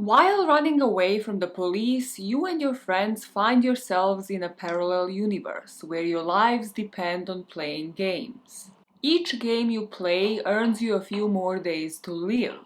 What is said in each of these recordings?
While running away from the police, you and your friends find yourselves in a parallel universe where your lives depend on playing games. Each game you play earns you a few more days to live.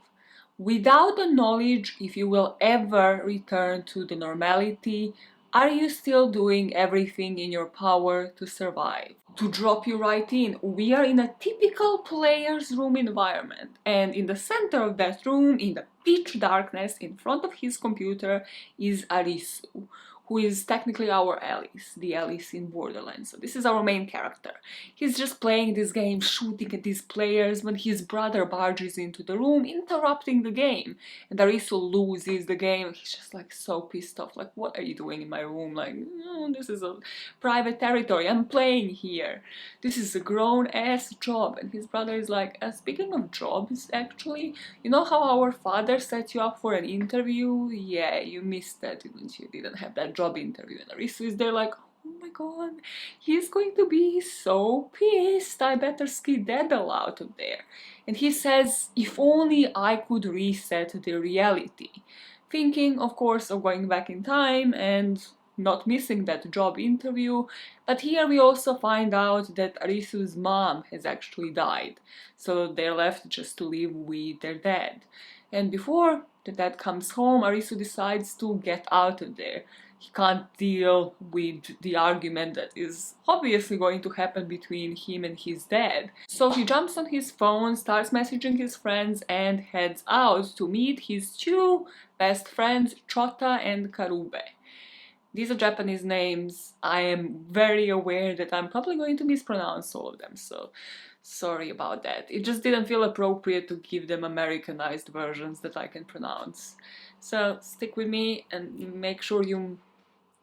Without the knowledge if you will ever return to the normality, are you still doing everything in your power to survive? To drop you right in, we are in a typical player's room environment, and in the center of that room, in the pitch darkness, in front of his computer, is Arisu, who is technically our Alice, the Alice in Borderland. So this is our main character. He's just playing this game, shooting at these players, when his brother barges into the room, interrupting the game. And Arisu loses the game. He's just like so pissed off, like, what are you doing in my room? Like, this is a private territory, I'm playing here. This is a grown-ass job. And his brother is like, speaking of jobs, actually, you know how our father set you up for an interview? Yeah, you missed that, didn't you? Didn't have that job interview. And Arisu is there like, oh my god, he's going to be so pissed, I better skedaddle out of there. And he says, if only I could reset the reality. Thinking, of course, of going back in time and not missing that job interview. But here we also find out that Arisu's mom has actually died. So they're left just to live with their dad. And before the dad comes home, Arisu decides to get out of there. He can't deal with the argument that is obviously going to happen between him and his dad. So he jumps on his phone, starts messaging his friends, and heads out to meet his two best friends, Chota and Karube. These are Japanese names. I am very aware that I'm probably going to mispronounce all of them, so sorry about that. It just didn't feel appropriate to give them Americanized versions that I can pronounce. So stick with me and make sure you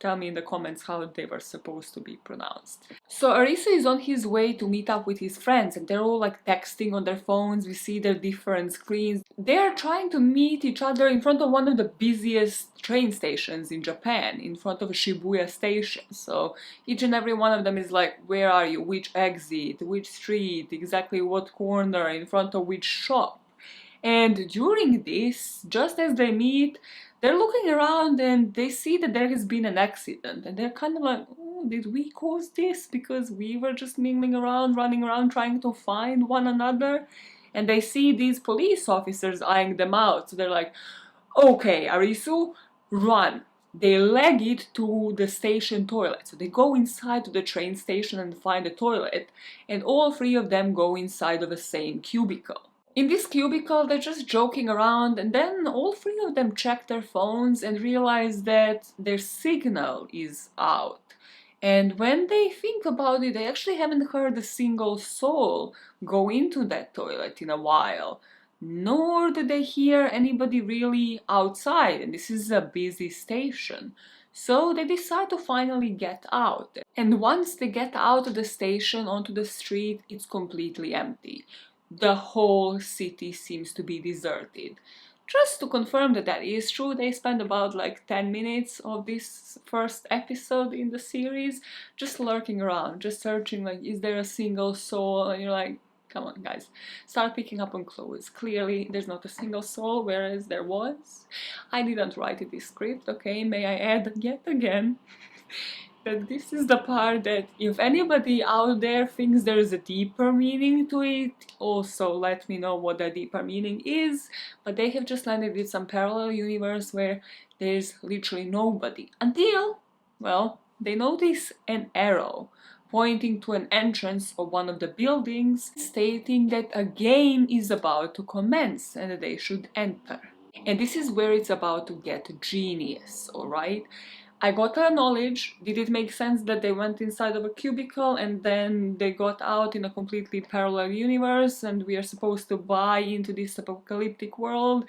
tell me in the comments how they were supposed to be pronounced. So Arisu is on his way to meet up with his friends, and they're all like texting on their phones. We see their different screens. They're trying to meet each other in front of one of the busiest train stations in Japan, in front of a Shibuya station. So each and every one of them is like, where are you? Which exit? Which street? Exactly what corner? In front of which shop? And during this, just as they meet, they're looking around and they see that there has been an accident, and they're kind of like, oh, did we cause this? Because we were just mingling around, running around, trying to find one another. And they see these police officers eyeing them out. So they're like, okay, Arisu, run. They leg it to the station toilet. So they go inside to the train station and find a toilet, and all three of them go inside of the same cubicle. In this cubicle, they're just joking around, and then all three of them check their phones and realize that their signal is out. And when they think about it, they actually haven't heard a single soul go into that toilet in a while. Nor did they hear anybody really outside, and this is a busy station. So they decide to finally get out. And once they get out of the station onto the street, it's completely empty. The whole city seems to be deserted. Just to confirm that that is true, they spend about like 10 minutes of this first episode in the series just lurking around, just searching like, is there a single soul? And you're like, come on guys, start picking up on clues. Clearly there's not a single soul, whereas there was. I didn't write this script, okay, may I add yet again that this is the part that if anybody out there thinks there is a deeper meaning to it, also let me know what that deeper meaning is. But they have just landed with some parallel universe where there's literally nobody until, well, they notice an arrow pointing to an entrance of one of the buildings, stating that a game is about to commence and that they should enter. And this is where it's about to get genius, alright? I got to knowledge, did it make sense that they went inside of a cubicle and then they got out in a completely parallel universe and we are supposed to buy into this apocalyptic world?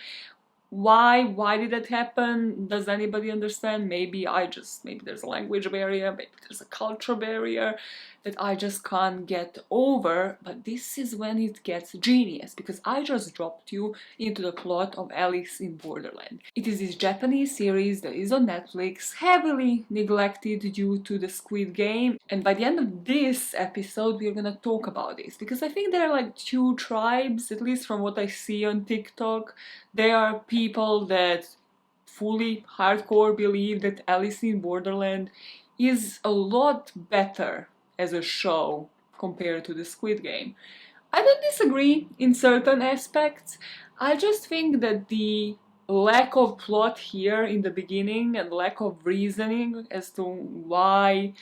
Why? Why did that happen? Does anybody understand? Maybe there's a language barrier, maybe there's a culture barrier that I just can't get over, but this is when it gets genius, because I just dropped you into the plot of Alice in Borderland. It is this Japanese series that is on Netflix, heavily neglected due to the Squid Game, and by the end of this episode we're gonna talk about this, because I think there are like two tribes, at least from what I see on TikTok. There are people that fully hardcore believe that Alice in Borderland is a lot better as a show compared to the Squid Game. I don't disagree in certain aspects. I just think that the lack of plot here in the beginning and lack of reasoning as to why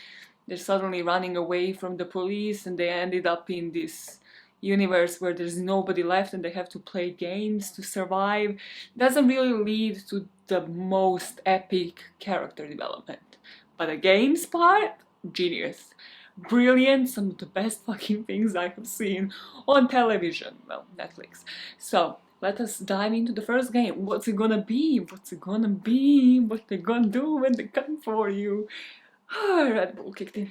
they're suddenly running away from the police and they ended up in this universe where there's nobody left and they have to play games to survive doesn't really lead to the most epic character development. But the games part, genius. Brilliant, some of the best fucking things I have seen on television. Well, Netflix. So, let us dive into the first game. What's it gonna be? What's it gonna be? What they gonna do when they come for you? Red Bull kicked in.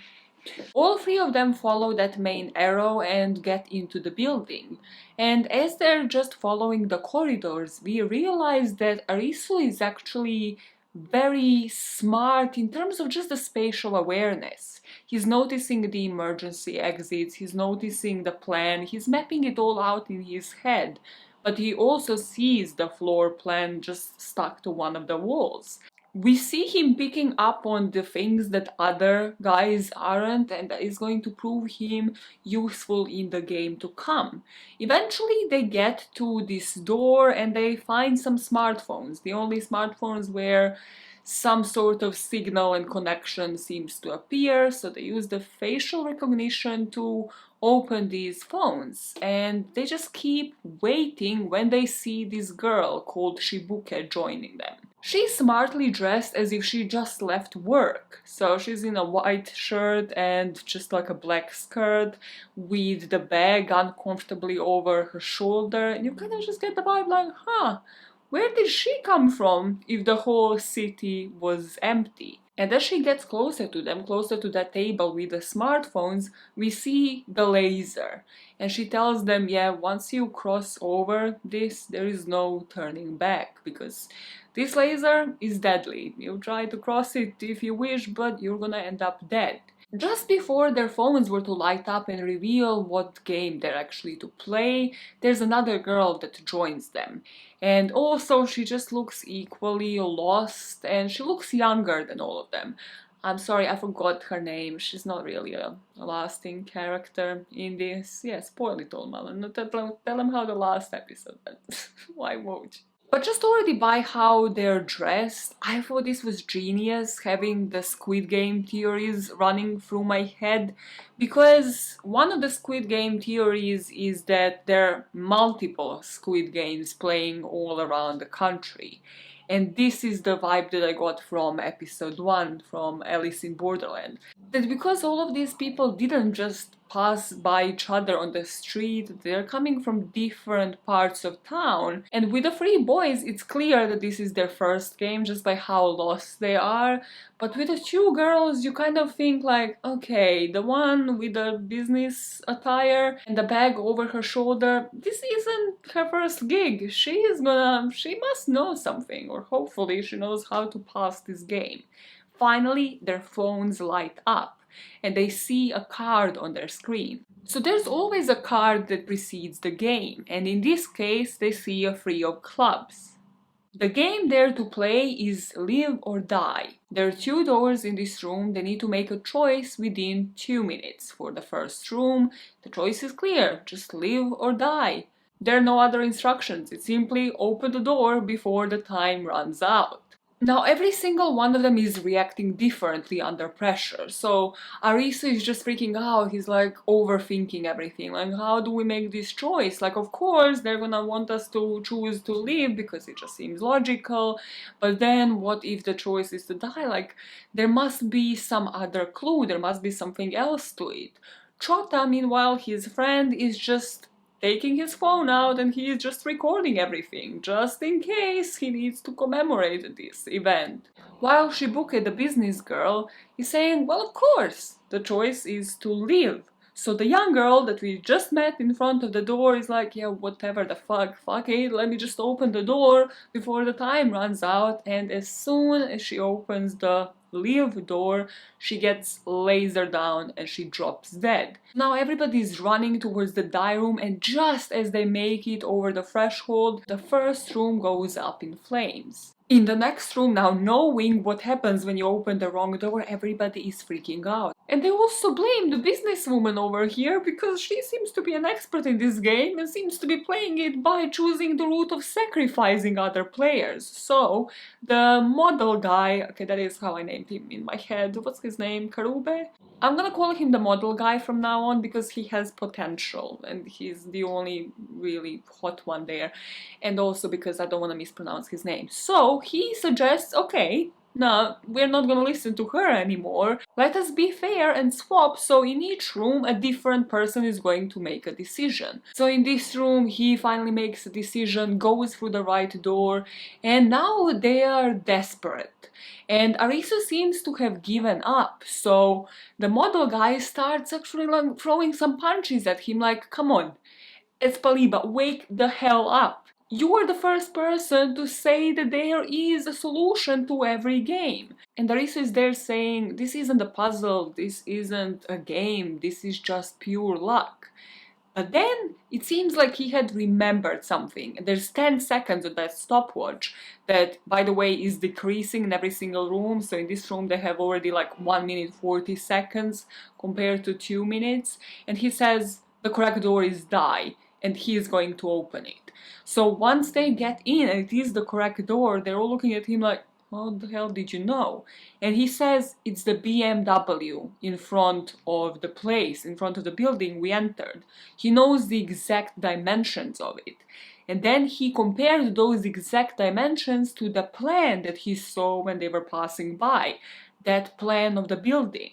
All three of them follow that main arrow and get into the building. And as they're just following the corridors, we realize that Arisu is actually very smart in terms of just the spatial awareness. He's noticing the emergency exits, he's noticing the plan, he's mapping it all out in his head. But he also sees the floor plan just stuck to one of the walls. We see him picking up on the things that other guys aren't, and that is going to prove him useful in the game to come. Eventually they get to this door and they find some smartphones, the only smartphones where some sort of signal and connection seems to appear, so they use the facial recognition to open these phones, and they just keep waiting when they see this girl called Shibuke joining them. She's smartly dressed as if she just left work, so she's in a white shirt and just like a black skirt with the bag uncomfortably over her shoulder, and you kind of just get the vibe like, huh, where did she come from if the whole city was empty? And as she gets closer to them, closer to that table with the smartphones, we see the laser. And she tells them, yeah, once you cross over this, there is no turning back, because this laser is deadly. You try to cross it if you wish, but you're gonna end up dead. Just before their phones were to light up and reveal what game they're actually to play, there's another girl that joins them. And also she just looks equally lost and she looks younger than all of them. I'm sorry, I forgot her name. She's not really a lasting character in this. Yeah, spoil it all, Malin. Tell them how the last episode went. Why won't you? But just already by how they're dressed, I thought this was genius, having the Squid Game theories running through my head, because one of the Squid Game theories is that there are multiple Squid Games playing all around the country. And this is the vibe that I got from episode 1, from Alice in Borderland. That because all of these people didn't just pass by each other on the street, they're coming from different parts of town. And with the three boys, it's clear that this is their first game just by how lost they are. But with the two girls, you kind of think like, okay, the one with the business attire and the bag over her shoulder, this isn't her first gig. She must know something, or hopefully she knows how to pass this game. Finally, their phones light up and they see a card on their screen. So there's always a card that precedes the game, and in this case they see a three of clubs. The game they're to play is live or die. There are two doors in this room, they need to make a choice within 2 minutes. For the first room, the choice is clear, just live or die. There are no other instructions, it's simply open the door before the time runs out. Now every single one of them is reacting differently under pressure, so Arisu is just freaking out, he's like overthinking everything, like how do we make this choice? Like of course they're gonna want us to choose to live because it just seems logical, but then what if the choice is to die? Like there must be some other clue, there must be something else to it. Chota, meanwhile, his friend is just taking his phone out and he is just recording everything, just in case he needs to commemorate this event. While Shibuke, the business girl, is saying, well, of course, the choice is to live. So the young girl that we just met in front of the door is like, yeah, whatever the fuck it, let me just open the door before the time runs out. And as soon as she opens the live door, she gets lasered down and she drops dead. Now everybody's running towards the die room, and just as they make it over the threshold, the first room goes up in flames. In the next room now, knowing what happens when you open the wrong door, everybody is freaking out. And they also blame the businesswoman over here because she seems to be an expert in this game and seems to be playing it by choosing the route of sacrificing other players. So, the model guy, okay, that is how I named him in my head, what's his name, Karube? I'm gonna call him the model guy from now on because he has potential and he's the only really hot one there, and also because I don't want to mispronounce his name. So he suggests, okay, no, we're not gonna listen to her anymore. Let us be fair and swap, so in each room a different person is going to make a decision. So in this room he finally makes a decision, goes through the right door, and now they are desperate. And Arisu seems to have given up, so the model guy starts actually like throwing some punches at him like, come on, Espaliba, wake the hell up. You are the first person to say that there is a solution to every game. And Arisa is there saying, this isn't a puzzle, this isn't a game, this is just pure luck. But then it seems like he had remembered something. There's 10 seconds of that stopwatch that, by the way, is decreasing in every single room. So in this room they have already like 1 minute 40 seconds compared to 2 minutes. And he says the correct door is die and he is going to open it. So once they get in and it is the correct door, they're all looking at him like, how the hell did you know? And he says it's the BMW in front of the place, in front of the building we entered. He knows the exact dimensions of it. And then he compared those exact dimensions to the plan that he saw when they were passing by. That plan of the building.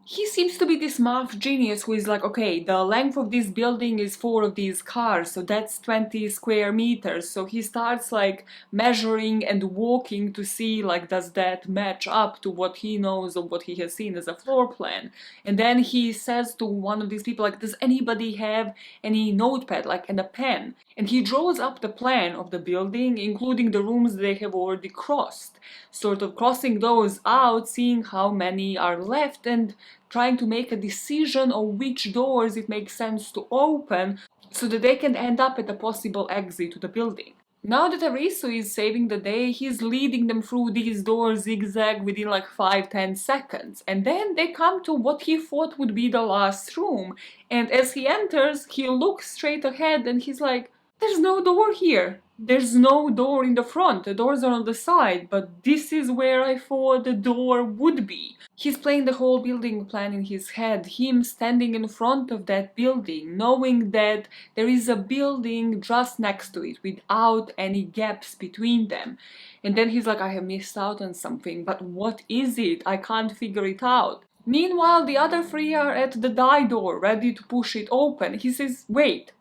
He seems to be this math genius who is like, okay, the length of this building is 4 of these cars, so that's 20 square meters. So he starts like measuring and walking to see like, does that match up to what he knows of what he has seen as a floor plan. And then he says to one of these people like, does anybody have any notepad like and a pen? And he draws up the plan of the building, including the rooms they have already crossed, sort of crossing those out, seeing how many are left and trying to make a decision on which doors it makes sense to open so that they can end up at a possible exit to the building. Now that Arisu is saving the day, he's leading them through these doors zigzag within like 5-10 seconds. And then they come to what he thought would be the last room. And as he enters, he looks straight ahead and he's like, there's no door here. There's no door in the front. The doors are on the side, but this is where I thought the door would be. He's playing the whole building plan in his head, him standing in front of that building, knowing that there is a building just next to it without any gaps between them. And then he's like, I have missed out on something, but what is it? I can't figure it out. Meanwhile, the other 3 are at the die door, ready to push it open. He says, wait,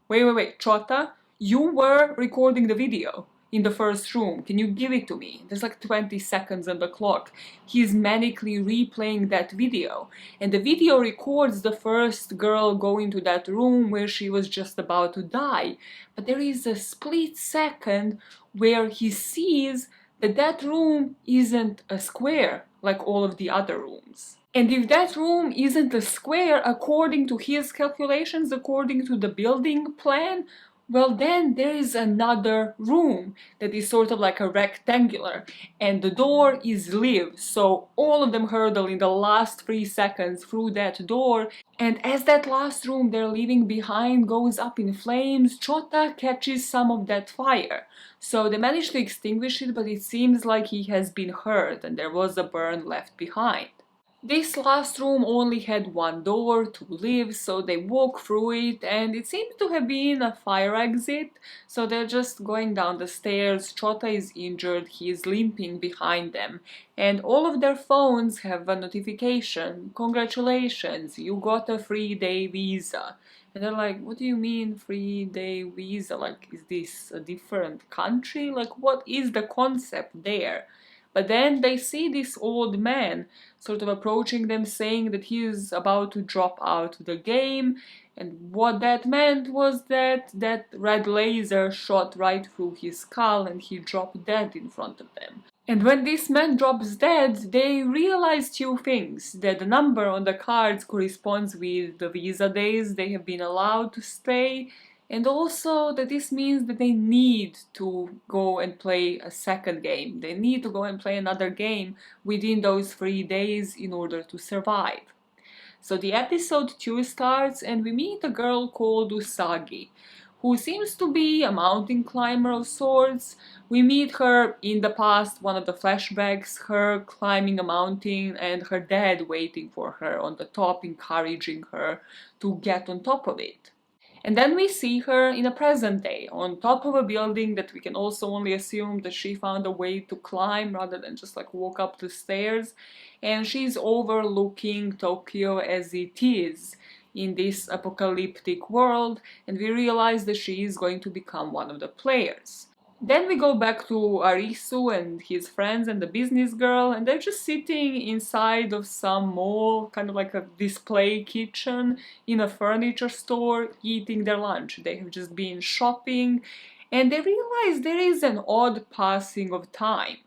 Chota, you were recording the video in the first room. Can you give it to me? There's like 20 seconds on the clock. He's manically replaying that video. And the video records the first girl going to that room where she was just about to die. But there is a split second where he sees that that room isn't a square like all of the other rooms. And if that room isn't a square according to his calculations, according to the building plan, well then there is another room that is sort of like a rectangular and the door is live, so all of them hurdle in the last 3 seconds through that door, and as that last room they're leaving behind goes up in flames, Chota catches some of that fire. So they manage to extinguish it, but it seems like he has been hurt and there was a burn left behind. This last room only had 1 door to live, so they walk through it and it seems to have been a fire exit, so they're just going down the stairs. Chota is injured, he is limping behind them, and all of their phones have a notification, congratulations, you got a 3-day visa. And they're like, what do you mean 3-day visa? Like, is this a different country? Like, what is the concept there? But then they see this old man sort of approaching them, saying that he is about to drop out of the game, and what that meant was that that red laser shot right through his skull and he dropped dead in front of them. And when this man drops dead, they realize 2 things: that the number on the cards corresponds with the visa days they have been allowed to stay, and also that this means that they need to go and play a second game. They need to go and play another game within those 3 days in order to survive. So the episode 2 starts and we meet a girl called Usagi, who seems to be a mountain climber of sorts. We meet her in the past, one of the flashbacks, her climbing a mountain and her dad waiting for her on the top, encouraging her to get on top of it. And then we see her in a present day, on top of a building that we can also only assume that she found a way to climb rather than just like walk up the stairs. And she's overlooking Tokyo as it is in this apocalyptic world, and we realize that she is going to become one of the players. Then we go back to Arisu and his friends and the business girl, and they're just sitting inside of some mall, kind of like a display kitchen in a furniture store, eating their lunch. They have just been shopping, and they realize there is an odd passing of time.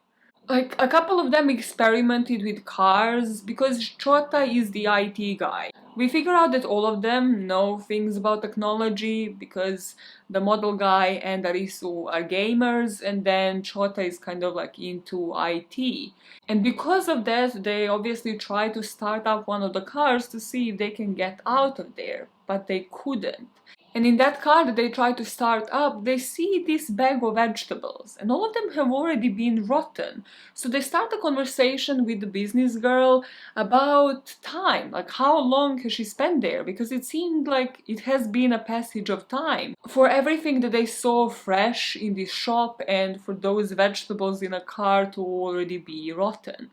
Like, a couple of them experimented with cars because Chota is the IT guy. We figure out that all of them know things about technology because the model guy and Arisu are gamers, and then Chota is kind of like into IT. And because of that, they obviously try to start up one of the cars to see if they can get out of there, but they couldn't. And in that car that they try to start up, they see this bag of vegetables, and all of them have already been rotten. So they start a conversation with the business girl about time, like how long has she spent there, because it seemed like it has been a passage of time for everything that they saw fresh in this shop and for those vegetables in a car to already be rotten.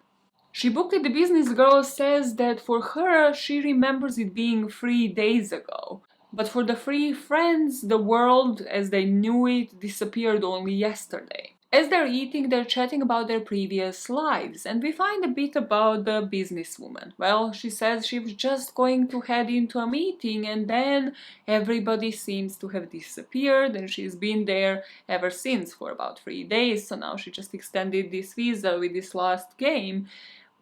Shibuki, the business girl, says that for her, she remembers it being 3 days ago. But for the three friends, the world as they knew it disappeared only yesterday. As they're eating, they're chatting about their previous lives, and we find a bit about the businesswoman. Well, she says she was just going to head into a meeting, and then everybody seems to have disappeared, and she's been there ever since for about 3 days, so now she just extended this visa with this last game.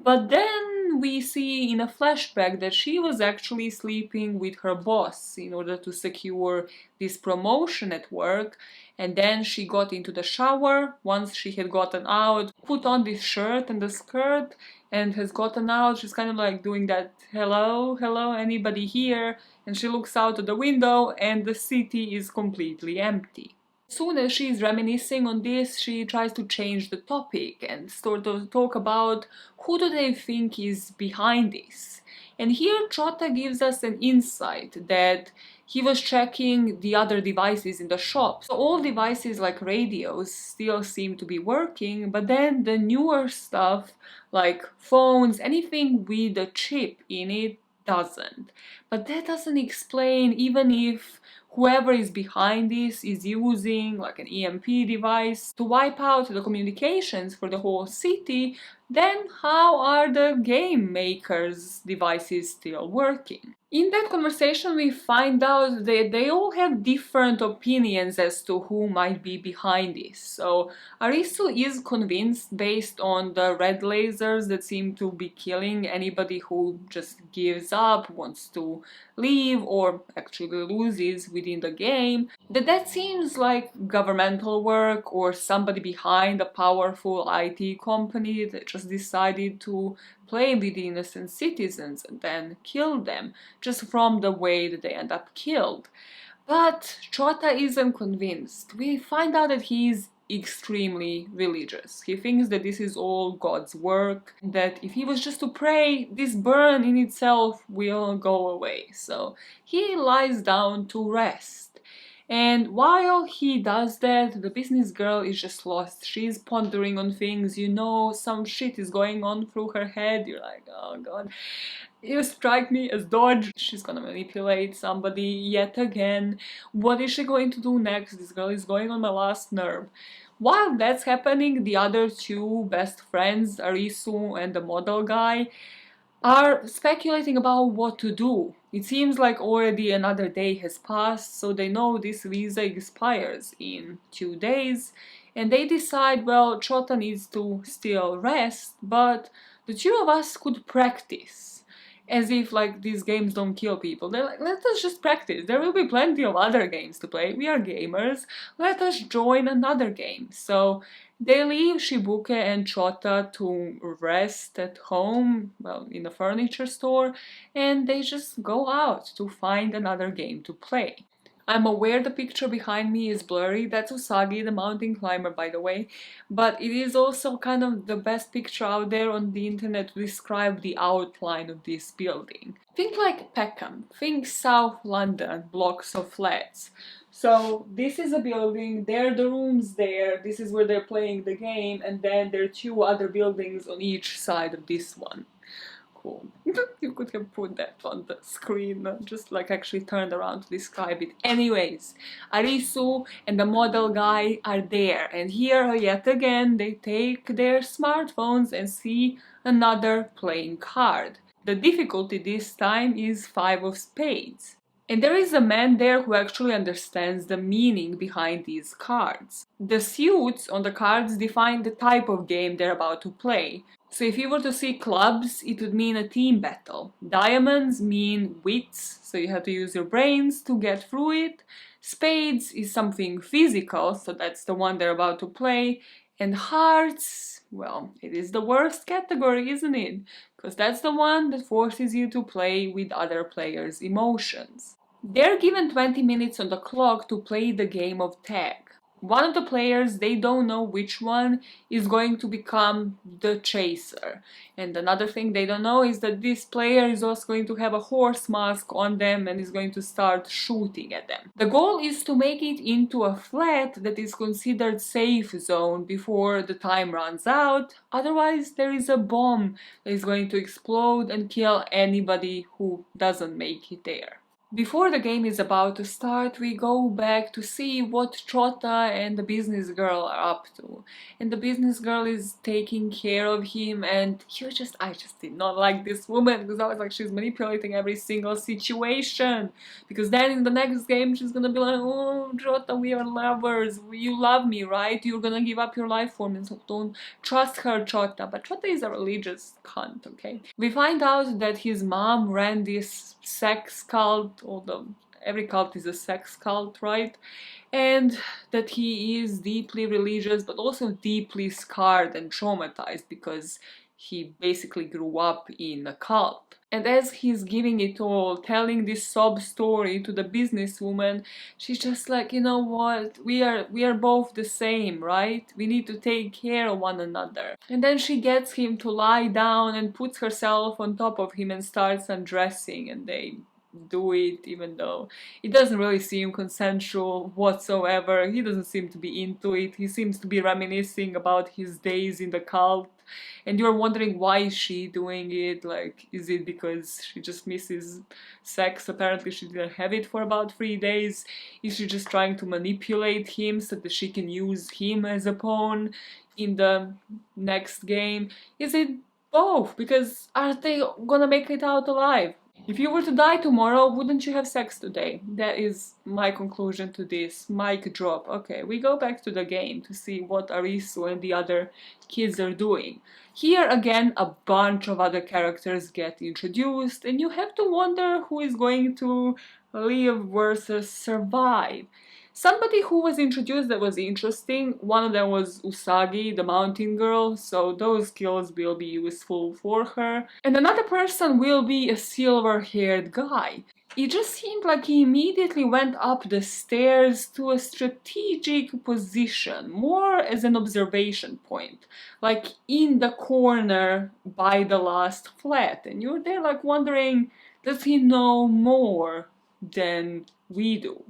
But then we see in a flashback that she was actually sleeping with her boss in order to secure this promotion at work, and then she got into the shower. Once she had gotten out, put on this shirt and the skirt, and has gotten out. She's kind of like doing that, hello, hello, anybody here? And she looks out of the window and the city is completely empty. Soon as she's reminiscing on this, she tries to change the topic and sort of talk about who do they think is behind this. And here Chota gives us an insight that he was checking the other devices in the shop. So all devices like radios still seem to be working, but then the newer stuff like phones, anything with a chip in it, doesn't. But that doesn't explain, even if whoever is behind this is using like an EMP device to wipe out the communications for the whole city, then how are the game makers' devices still working? In that conversation, we find out that they all have different opinions as to who might be behind this. So Arisu is convinced, based on the red lasers that seem to be killing anybody who just gives up, wants to leave, or actually loses within the game, that seems like governmental work or somebody behind a powerful IT company that just decided to play with the innocent citizens and then kill them, just from the way that they end up killed. But Chota isn't convinced. We find out that he's extremely religious. He thinks that this is all God's work, that if he was just to pray, this burn in itself will go away. So he lies down to rest. And while he does that, the business girl is just lost. She's pondering on things, some shit is going on through her head. You're like, oh god. You strike me as dodge. She's gonna manipulate somebody yet again. What is she going to do next? This girl is going on my last nerve. While that's happening, the other two best friends, Arisu and the model guy, are speculating about what to do. It seems like already another day has passed, so they know this visa expires in 2 days, and they decide, well, Chota needs to still rest, but the two of us could practice. as if like these games don't kill people. They're like, let us just practice. There will be plenty of other games to play. We are gamers. Let us join another game. So they leave Shibuke and Chota to rest at home, well, in a furniture store, and they just go out to find another game to play. I'm aware the picture behind me is blurry. That's Usagi, the mountain climber, by the way. But it is also kind of the best picture out there on the internet to describe the outline of this building. Think like Peckham. Think South London, blocks of flats. So this is a building, there are the rooms there, this is where they're playing the game, and then there are two other buildings on each side of this one. Cool. You could have put that on the screen, just like actually turned around to describe it. Anyways, Arisu and the model guy are there, and here yet again they take their smartphones and see another playing card. The difficulty this time is 5 of spades. And there is a man there who actually understands the meaning behind these cards. The suits on the cards define the type of game they're about to play. So if you were to see clubs, it would mean a team battle. Diamonds mean wits, so you have to use your brains to get through it. Spades is something physical, so that's the one they're about to play. And hearts, well, it is the worst category, isn't it? Because that's the one that forces you to play with other players' emotions. They're given 20 minutes on the clock to play the game of tag. One of the players, they don't know which one is going to become the chaser. And another thing they don't know is that this player is also going to have a horse mask on them and is going to start shooting at them. The goal is to make it into a flat that is considered safe zone before the time runs out. Otherwise, there is a bomb that is going to explode and kill anybody who doesn't make it there. Before the game is about to start, we go back to see what Chota and the business girl are up to. And the business girl is taking care of him, and I just did not like this woman, because I was like, she's manipulating every single situation. Because then in the next game, she's gonna be like, oh, Chota, we are lovers, you love me, right? You're gonna give up your life for me, so don't trust her, Chota. But Chota is a religious cunt, okay? We find out that his mom ran this sex cult. Every cult is a sex cult, right? And that he is deeply religious, but also deeply scarred and traumatized because he basically grew up in a cult. And as he's giving it all, telling this sob story to the businesswoman, she's just like, you know what, we are both the same, right? We need to take care of one another. And then she gets him to lie down and puts herself on top of him and starts undressing, and they do it, even though it doesn't really seem consensual whatsoever. He doesn't seem to be into it. He seems to be reminiscing about his days in the cult, and you're wondering, why is she doing it? Like, is it because she just misses sex? Apparently she didn't have it for about 3 days. Is she just trying to manipulate him so that she can use him as a pawn in the next game? Is it both? Because are they gonna make it out alive? If you were to die tomorrow, wouldn't you have sex today? That is my conclusion to this. Mic drop. Okay, we go back to the game to see what Arisu and the other kids are doing. Here again, a bunch of other characters get introduced, and you have to wonder who is going to live versus survive. Somebody who was introduced that was interesting, one of them was Usagi, the mountain girl, so those skills will be useful for her. And another person will be a silver-haired guy. It just seemed like he immediately went up the stairs to a strategic position, more as an observation point, like in the corner by the last flat. And you're there like wondering, does he know more than we do?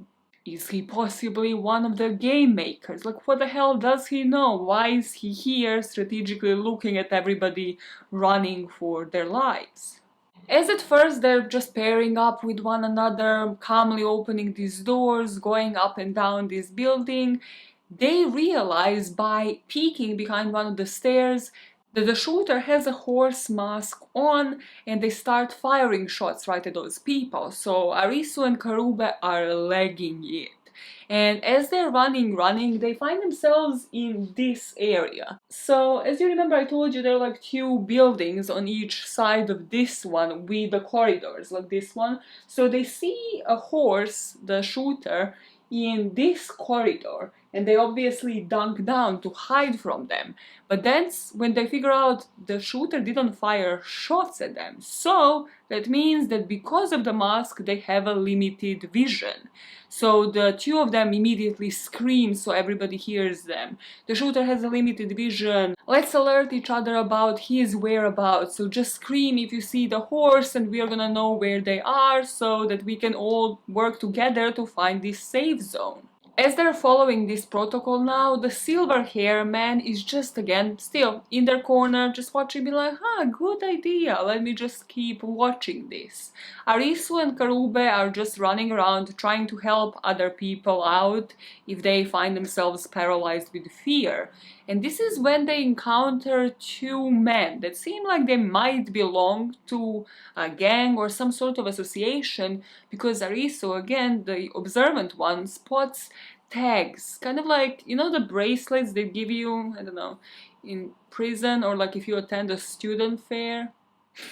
Is he possibly one of the game makers? Like, what the hell does he know? Why is he here strategically looking at everybody running for their lives? As at first they're just pairing up with one another, calmly opening these doors, going up and down this building, they realize by peeking behind one of the stairs that the shooter has a horse mask on, and they start firing shots right at those people. So Arisu and Karube are legging it. And as they're running, they find themselves in this area. So as you remember, I told you there are like two buildings on each side of this one with the corridors, like this one. So they see a horse, the shooter, in this corridor, and they obviously dunk down to hide from them. But then when they figure out the shooter didn't fire shots at them, so that means that because of the mask they have a limited vision. So the two of them immediately scream so everybody hears them. The shooter has a limited vision. Let's alert each other about his whereabouts. So just scream if you see the horse and we are gonna know where they are so that we can all work together to find this safe zone. As they're following this protocol now, the silver hair man is just again still in their corner, just watching, be like, good idea, let me just keep watching this. Arisu and Karube are just running around trying to help other people out if they find themselves paralyzed with fear. And this is when they encounter two men that seem like they might belong to a gang or some sort of association, because Arisu, again, the observant one, spots tags, kind of like, you know, the bracelets they give you, I don't know, in prison, or like if you attend a student fair.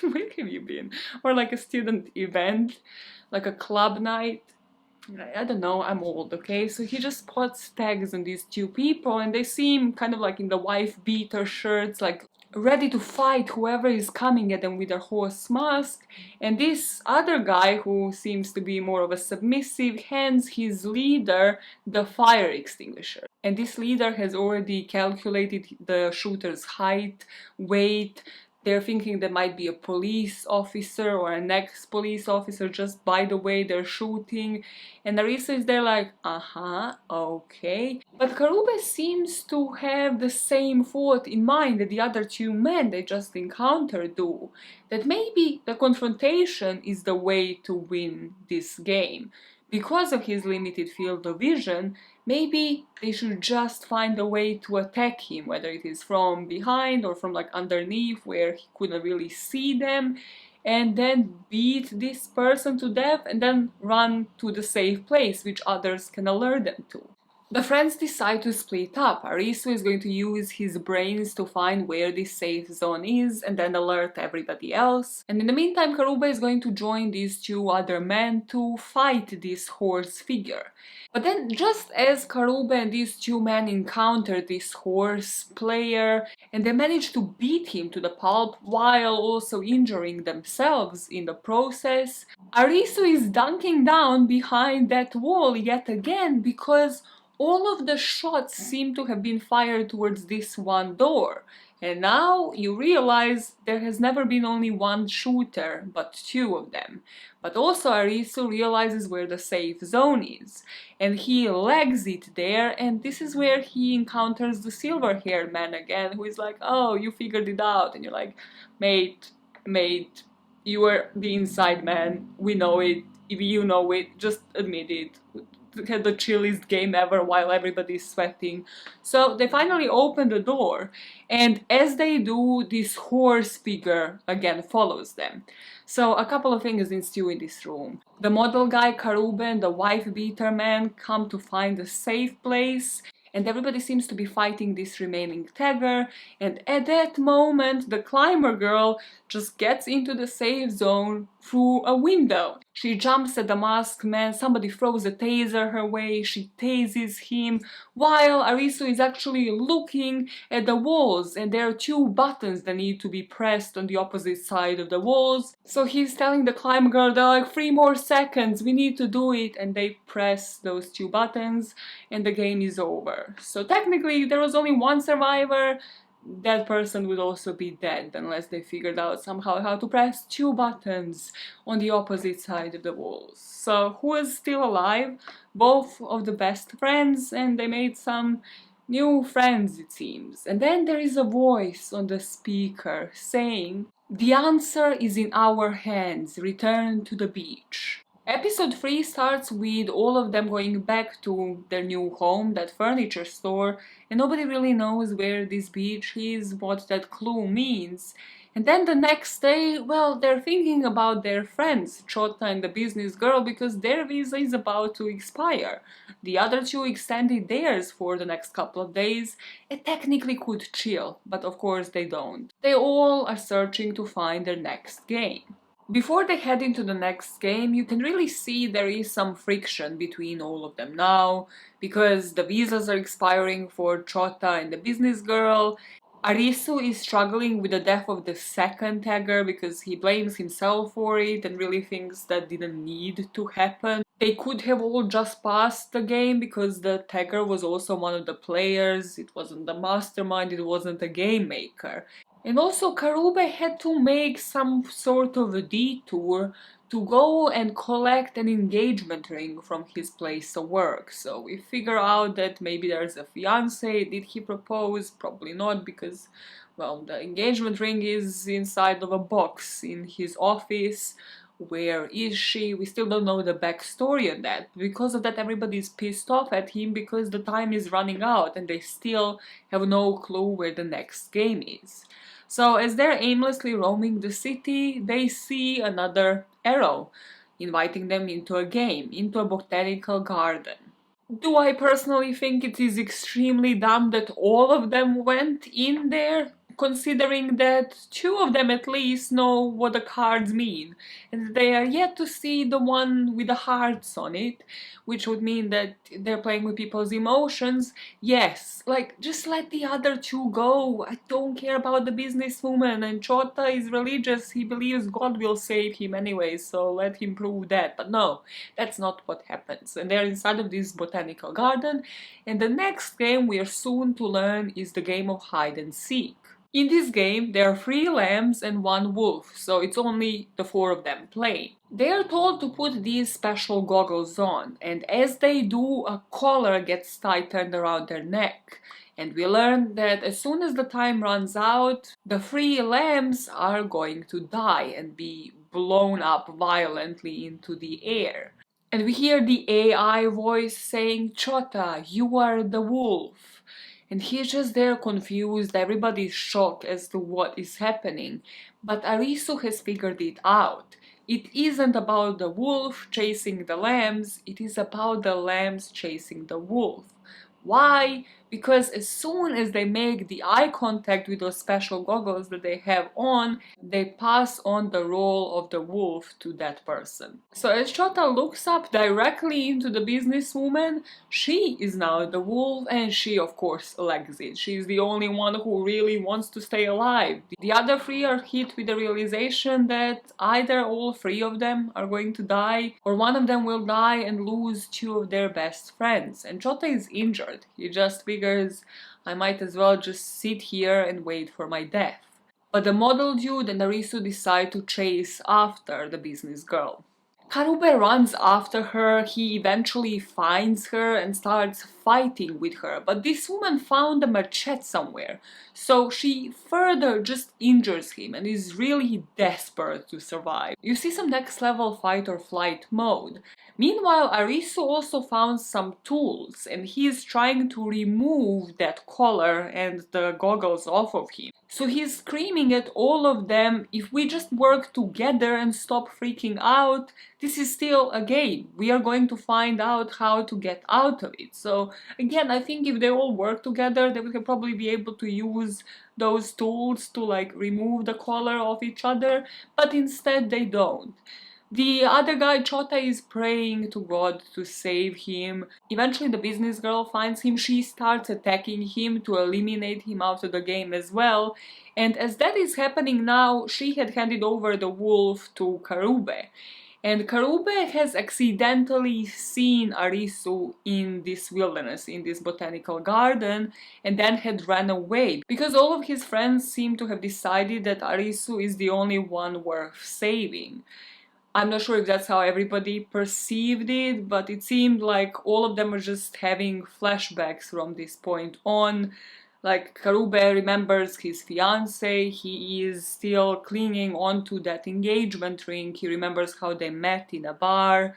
Where have you been? Or like a student event, like a club night. I don't know, I'm old, okay? So he just spots tags on these two people, and they seem kind of like in the wife beater shirts, like ready to fight whoever is coming at them with their horse mask. And this other guy, who seems to be more of a submissive, hands his leader the fire extinguisher. And this leader has already calculated the shooter's height, weight. They're thinking there might be a police officer or an ex-police officer just by the way they're shooting. And Narisa is there like, okay. But Karube seems to have the same thought in mind that the other two men they just encountered do. That maybe the confrontation is the way to win this game. Because of his limited field of vision, maybe they should just find a way to attack him, whether it is from behind or from like underneath where he couldn't really see them, and then beat this person to death and then run to the safe place which others can alert them to. The friends decide to split up. Arisu is going to use his brains to find where this safe zone is and then alert everybody else. And in the meantime, Karube is going to join these two other men to fight this horse figure. But then, just as Karube and these two men encounter this horse player and they manage to beat him to the pulp while also injuring themselves in the process, Arisu is dunking down behind that wall yet again because all of the shots seem to have been fired towards this one door. And now you realize there has never been only one shooter, but two of them. But also Arisu realizes where the safe zone is, and he legs it there, and this is where he encounters the silver-haired man again, who is like, oh, you figured it out, and you're like, mate, you were the inside man, we know it, if you know it, just admit it. Had the chilliest game ever while everybody's sweating. So they finally open the door, and as they do, this horse figure again follows them. So a couple of things ensue in this room. The model guy Karube and the wife beater man come to find a safe place, and everybody seems to be fighting this remaining tagger, and at that moment the climber girl just gets into the safe zone through a window. She jumps at the masked man, somebody throws a taser her way, she tases him, while Arisu is actually looking at the walls, and there are two buttons that need to be pressed on the opposite side of the walls. So he's telling the climber girl, they're like, 3 more seconds, we need to do it, and they press those two buttons, and the game is over. So technically, there was only one survivor. That person would also be dead unless they figured out somehow how to press 2 buttons on the opposite side of the walls. So who is still alive? Both of the best friends, and they made some new friends, it seems. And then there is a voice on the speaker saying, "The answer is in our hands, return to the beach." Episode 3 starts with all of them going back to their new home, that furniture store, and nobody really knows where this beach is, what that clue means. And then the next day, well, they're thinking about their friends, Chota and the business girl, because their visa is about to expire. The other two extended theirs for the next couple of days and technically could chill, but of course they don't. They all are searching to find their next game. Before they head into the next game, you can really see there is some friction between all of them now, because the visas are expiring for Chota and the business girl. Arisu is struggling with the death of the second tagger because he blames himself for it and really thinks that didn't need to happen. They could have all just passed the game because the tagger was also one of the players, it wasn't the mastermind, it wasn't a game maker. And also Karube had to make some sort of a detour to go and collect an engagement ring from his place of work. So we figure out that maybe there's a fiance. Did he propose? Probably not, because, well, the engagement ring is inside of a box in his office. Where is she? We still don't know the backstory on that. Because of that, everybody's pissed off at him because the time is running out and they still have no clue where the next game is. So as they're aimlessly roaming the city, they see another arrow, inviting them into a game, into a botanical garden. Do I personally think it is extremely dumb that all of them went in there? Considering that two of them at least know what the cards mean, and they are yet to see the one with the hearts on it, which would mean that they're playing with people's emotions. Yes, like, just let the other two go. I don't care about the businesswoman, and Chota is religious, he believes God will save him anyway, so let him prove that. But no, that's not what happens. And they're inside of this botanical garden, and the next game we are soon to learn is the game of hide and seek. In this game, there are 3 lambs and 1 wolf, so it's only the 4 of them playing. They are told to put these special goggles on, and as they do, a collar gets tightened around their neck. And we learn that as soon as the time runs out, the 3 lambs are going to die and be blown up violently into the air. And we hear the AI voice saying, "Chota, you are the wolf." And he's just there confused, everybody's shocked as to what is happening. But Arisu has figured it out. It isn't about the wolf chasing the lambs, it is about the lambs chasing the wolf. Why? Because as soon as they make the eye contact with those special goggles that they have on, they pass on the role of the wolf to that person. So as Chota looks up directly into the businesswoman, she is now the wolf and she of course legs it. She's the only one who really wants to stay alive. The other 3 are hit with the realization that either all 3 of them are going to die or one of them will die and lose 2 of their best friends. And Chota is injured. He just figures, I might as well just sit here and wait for my death. But the model dude and Arisu decide to chase after the business girl. Karube runs after her, he eventually finds her and starts fighting with her, but this woman found a machete somewhere, so she further just injures him and is really desperate to survive. You see some next level fight or flight mode. Meanwhile, Arisu also found some tools and he is trying to remove that collar and the goggles off of him. So he's screaming at all of them, if we just work together and stop freaking out, this is still a game. We are going to find out how to get out of it. So again, I think if they all work together, they would probably be able to use those tools to like remove the collar off each other, but instead they don't. The other guy, Chota, is praying to God to save him. Eventually the business girl finds him, she starts attacking him to eliminate him out of the game as well. And as that is happening now, she had handed over the wolf to Karube. And Karube has accidentally seen Arisu in this wilderness, in this botanical garden, and then had ran away. Because all of his friends seem to have decided that Arisu is the only one worth saving. I'm not sure if that's how everybody perceived it, but it seemed like all of them were just having flashbacks from this point on. Like, Karube remembers his fiancée, he is still clinging onto that engagement ring, he remembers how they met in a bar.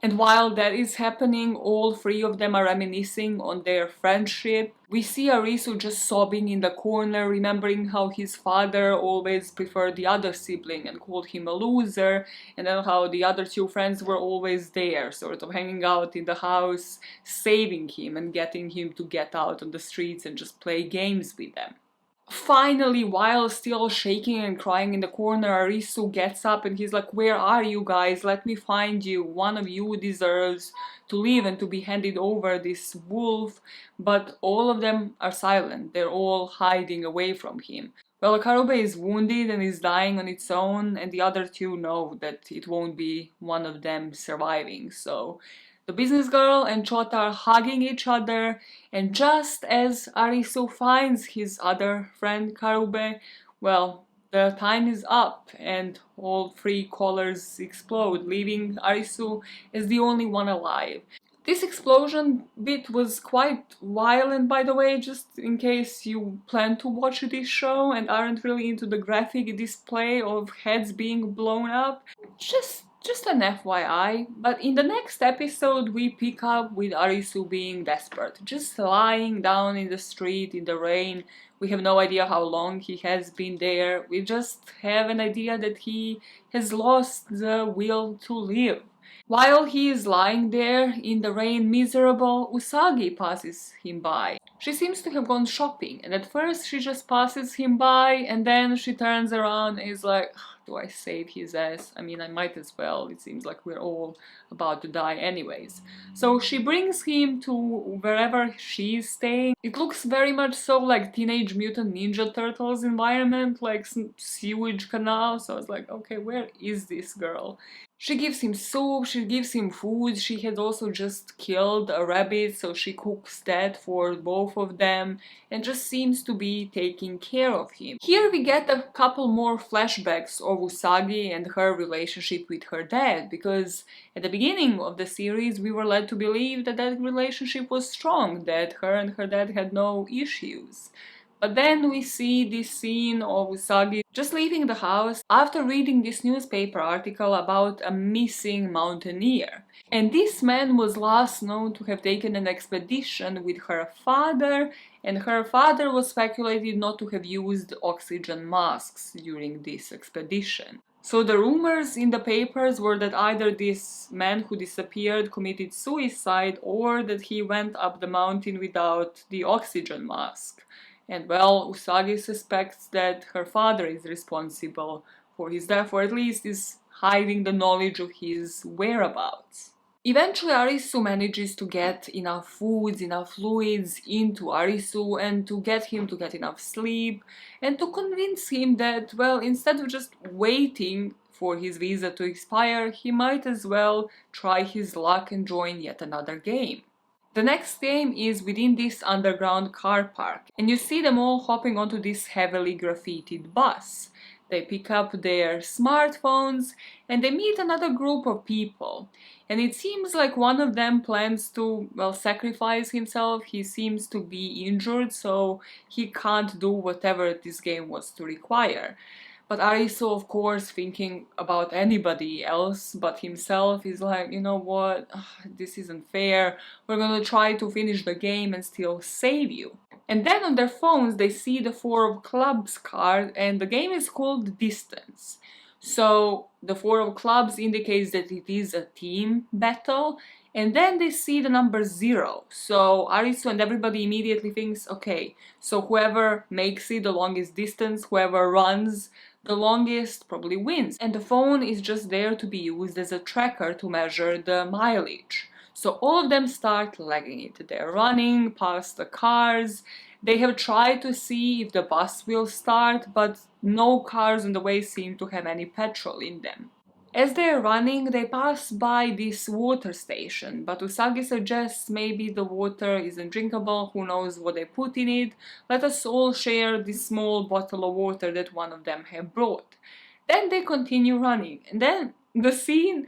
And while that is happening, all three of them are reminiscing on their friendship. We see Arisu just sobbing in the corner, remembering how his father always preferred the other sibling and called him a loser, and then how the other two friends were always there, sort of hanging out in the house, saving him and getting him to get out on the streets and just play games with them. Finally, while still shaking and crying in the corner, Arisu gets up and he's like, "Where are you guys? Let me find you. One of you deserves to live and to be handed over this wolf." But all of them are silent. They're all hiding away from him. Well, Karube is wounded and is dying on its own, and the other two know that it won't be one of them surviving. So the business girl and Chota are hugging each other, and just as Arisu finds his other friend Karube, well, the time is up and all three collars explode, leaving Arisu as the only one alive. This explosion bit was quite violent, by the way, just in case you plan to watch this show and aren't really into the graphic display of heads being blown up. Just an FYI. But in the next episode we pick up with Arisu being desperate, just lying down in the street in the rain. We have no idea how long he has been there. We just have an idea that he has lost the will to live. While he is lying there in the rain miserable, Usagi passes him by. She seems to have gone shopping, and at first she just passes him by, and then she turns around and is like, do I save his ass? I mean, I might as well. It seems like we're all about to die anyways. So she brings him to wherever she's staying. It looks very much so like Teenage Mutant Ninja Turtles environment, like some sewage canal. So I was like, okay, where is this girl? She gives him soup, she gives him food, she had also just killed a rabbit, so she cooks that for both of them, and just seems to be taking care of him. Here we get a couple more flashbacks of Usagi and her relationship with her dad, because at the beginning of the series we were led to believe that that relationship was strong, that her and her dad had no issues. But then we see this scene of Usagi just leaving the house after reading this newspaper article about a missing mountaineer. And this man was last known to have taken an expedition with her father, and her father was speculated not to have used oxygen masks during this expedition. So the rumors in the papers were that either this man who disappeared committed suicide or that he went up the mountain without the oxygen mask. And well, Usagi suspects that her father is responsible for his death, or at least is hiding the knowledge of his whereabouts. Eventually, Arisu manages to get enough foods, enough fluids into Arisu and to get him to get enough sleep and to convince him that, well, instead of just waiting for his visa to expire, he might as well try his luck and join yet another game. The next game is within this underground car park, and you see them all hopping onto this heavily graffitied bus. They pick up their smartphones and they meet another group of people. And it seems like one of them plans to, well, sacrifice himself. He seems to be injured, so he can't do whatever this game was to require. But Arisu, of course, thinking about anybody else but himself, is like, you know what, this isn't fair, we're gonna try to finish the game and still save you. And then on their phones they see the Four of Clubs card, and the game is called Distance. So the Four of Clubs indicates that it is a team battle, and then they see the number 0. So Arisu and everybody immediately thinks, okay, so whoever makes it the longest distance, whoever runs the longest probably wins. And the phone is just there to be used as a tracker to measure the mileage. So all of them start lagging it. They're running past the cars. They have tried to see if the bus will start, but no cars on the way seem to have any petrol in them. As they're running, they pass by this water station, but Usagi suggests maybe the water isn't drinkable, who knows what they put in it. Let us all share this small bottle of water that one of them have brought. Then they continue running, and then the scene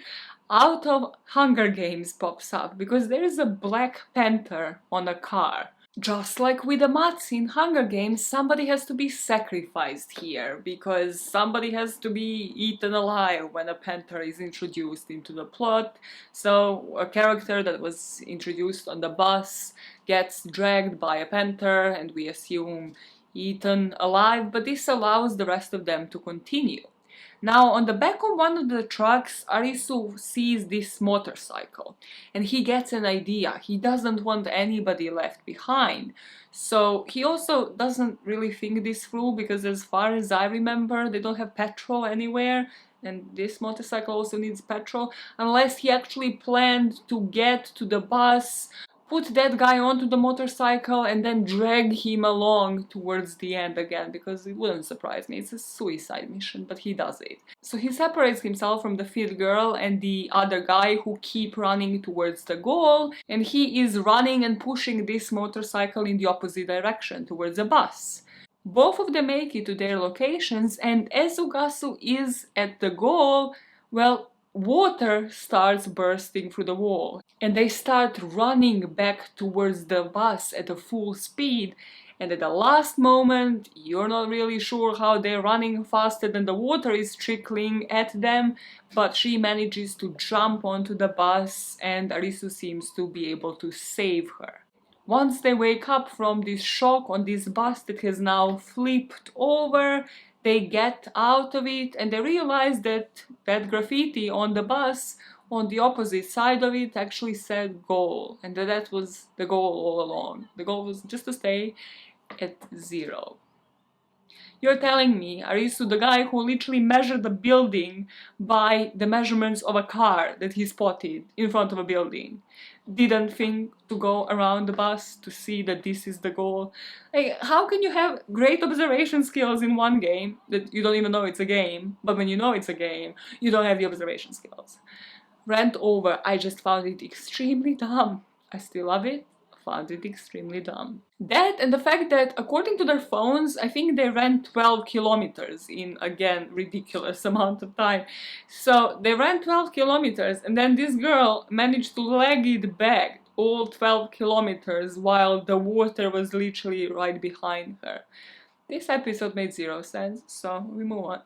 out of Hunger Games pops up, because there is a Black Panther on a car. Just like with the mutts in Hunger Games, somebody has to be sacrificed here, because somebody has to be eaten alive when a panther is introduced into the plot. So a character that was introduced on the bus gets dragged by a panther, and we assume eaten alive, but this allows the rest of them to continue. Now, on the back of one of the trucks, Arisu sees this motorcycle and he gets an idea. He doesn't want anybody left behind. So he also doesn't really think this through, because as far as I remember, they don't have petrol anywhere. And this motorcycle also needs petrol, unless he actually planned to get to the bus, put that guy onto the motorcycle, and then drag him along towards the end again, because it wouldn't surprise me. It's a suicide mission, but he does it. So he separates himself from the fit girl and the other guy who keep running towards the goal, and he is running and pushing this motorcycle in the opposite direction towards the bus. Both of them make it to their locations, and as Ugasu is at the goal, well, water starts bursting through the wall, and they start running back towards the bus at a full speed. And at the last moment, you're not really sure how they're running faster than the water is trickling at them, but she manages to jump onto the bus, and Arisu seems to be able to save her. Once they wake up from this shock on this bus that has now flipped over, they get out of it and they realize that that graffiti on the bus on the opposite side of it actually said goal, and that was the goal all along. The goal was just to stay at 0. You're telling me Arisu, the guy who literally measured the building by the measurements of a car that he spotted in front of a building, didn't think to go around the bus to see that this is the goal? Like, how can you have great observation skills in one game that you don't even know it's a game, but when you know it's a game, you don't have the observation skills? Rant over. I just found it extremely dumb. I still love it. Found it extremely dumb. That and the fact that, according to their phones, I think they ran 12 kilometers in, again, ridiculous amount of time. So they ran 12 kilometers, and then this girl managed to leg it back all 12 kilometers while the water was literally right behind her. This episode made 0 sense, so we move on.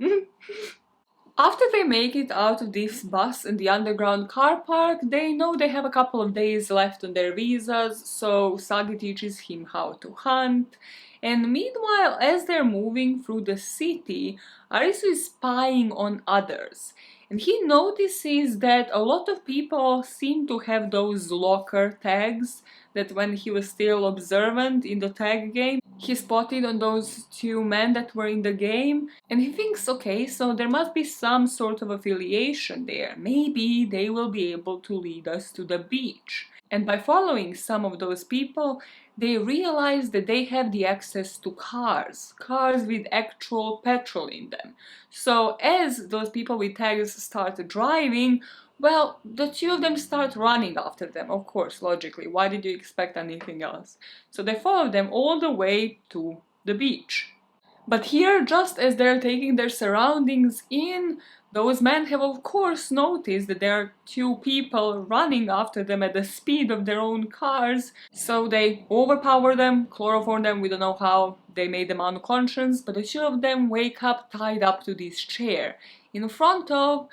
After they make it out of this bus in the underground car park, they know they have a couple of days left on their visas, so Sagi teaches him how to hunt. And meanwhile, as they're moving through the city, Arisu is spying on others. And he notices that a lot of people seem to have those locker tags that when he was still observant in the tag game, he spotted on those 2 men that were in the game, and he thinks, okay, so there must be some sort of affiliation there. Maybe they will be able to lead us to the beach. And by following some of those people, they realize that they have the access to cars with actual petrol in them. So as those people with tags start driving, well, the 2 of them start running after them, of course, logically. Why did you expect anything else? So they follow them all the way to the beach. But here, just as they're taking their surroundings in, those men have of course noticed that there are 2 people running after them at the speed of their own cars, so they overpower them, chloroform them, we don't know how, they made them unconscious, but the 2 of them wake up tied up to this chair in front of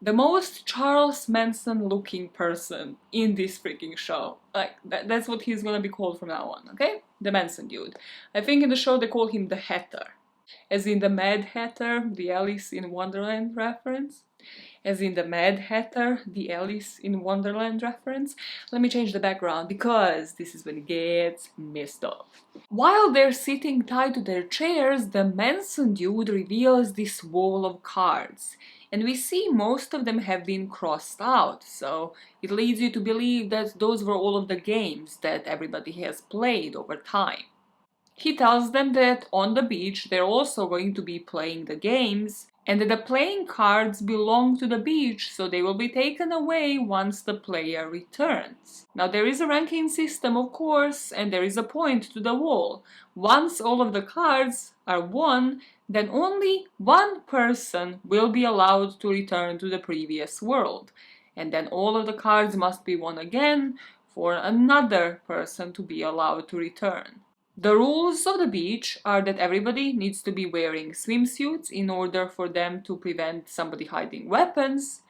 the most Charles Manson looking person in this freaking show. Like, that's what he's gonna be called from now on, okay? The Manson dude. I think in the show they call him the Hatter. As in the Mad Hatter, the Alice in Wonderland reference. As in the Mad Hatter, the Alice in Wonderland reference. Let me change the background, because this is when it gets messed up. While they're sitting tied to their chairs, the Manson dude reveals this wall of cards. And we see most of them have been crossed out, so it leads you to believe that those were all of the games that everybody has played over time. He tells them that on the beach they're also going to be playing the games, and that the playing cards belong to the beach, so they will be taken away once the player returns. Now there is a ranking system, of course, and there is a point to the wall. Once all of the cards are won, then only one person will be allowed to return to the previous world. And then all of the cards must be won again for another person to be allowed to return. The rules of the beach are that everybody needs to be wearing swimsuits in order for them to prevent somebody hiding weapons,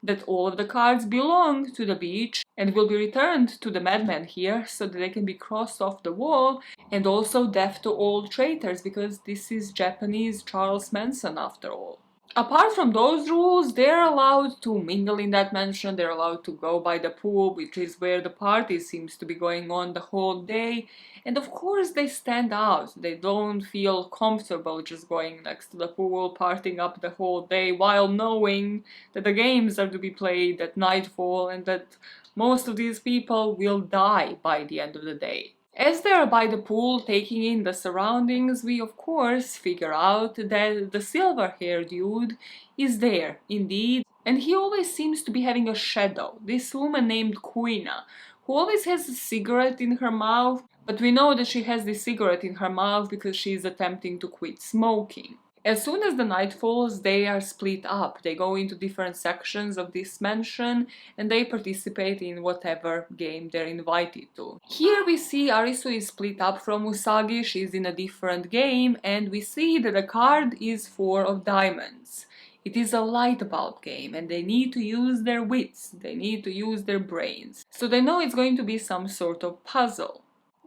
that all of the cards belong to the beach and will be returned to the madman here so that they can be crossed off the wall, and also death to all traitors because this is Japanese Charles Manson after all. Apart from those rules, they're allowed to mingle in that mansion, they're allowed to go by the pool, which is where the party seems to be going on the whole day, and of course they stand out. They don't feel comfortable just going next to the pool, partying up the whole day, while knowing that the games are to be played at nightfall and that most of these people will die by the end of the day. As they are by the pool taking in the surroundings, we of course figure out that the silver-haired dude is there, indeed, and he always seems to be having a shadow, this woman named Kuina, who always has a cigarette in her mouth, but we know that she has this cigarette in her mouth because she is attempting to quit smoking. As soon as the night falls, they are split up. They go into different sections of this mansion and they participate in whatever game they're invited to. Here we see Arisu is split up from Usagi, she's in a different game, and we see that the card is 4 of diamonds. It is a light bulb game and they need to use their wits, they need to use their brains. So they know it's going to be some sort of puzzle.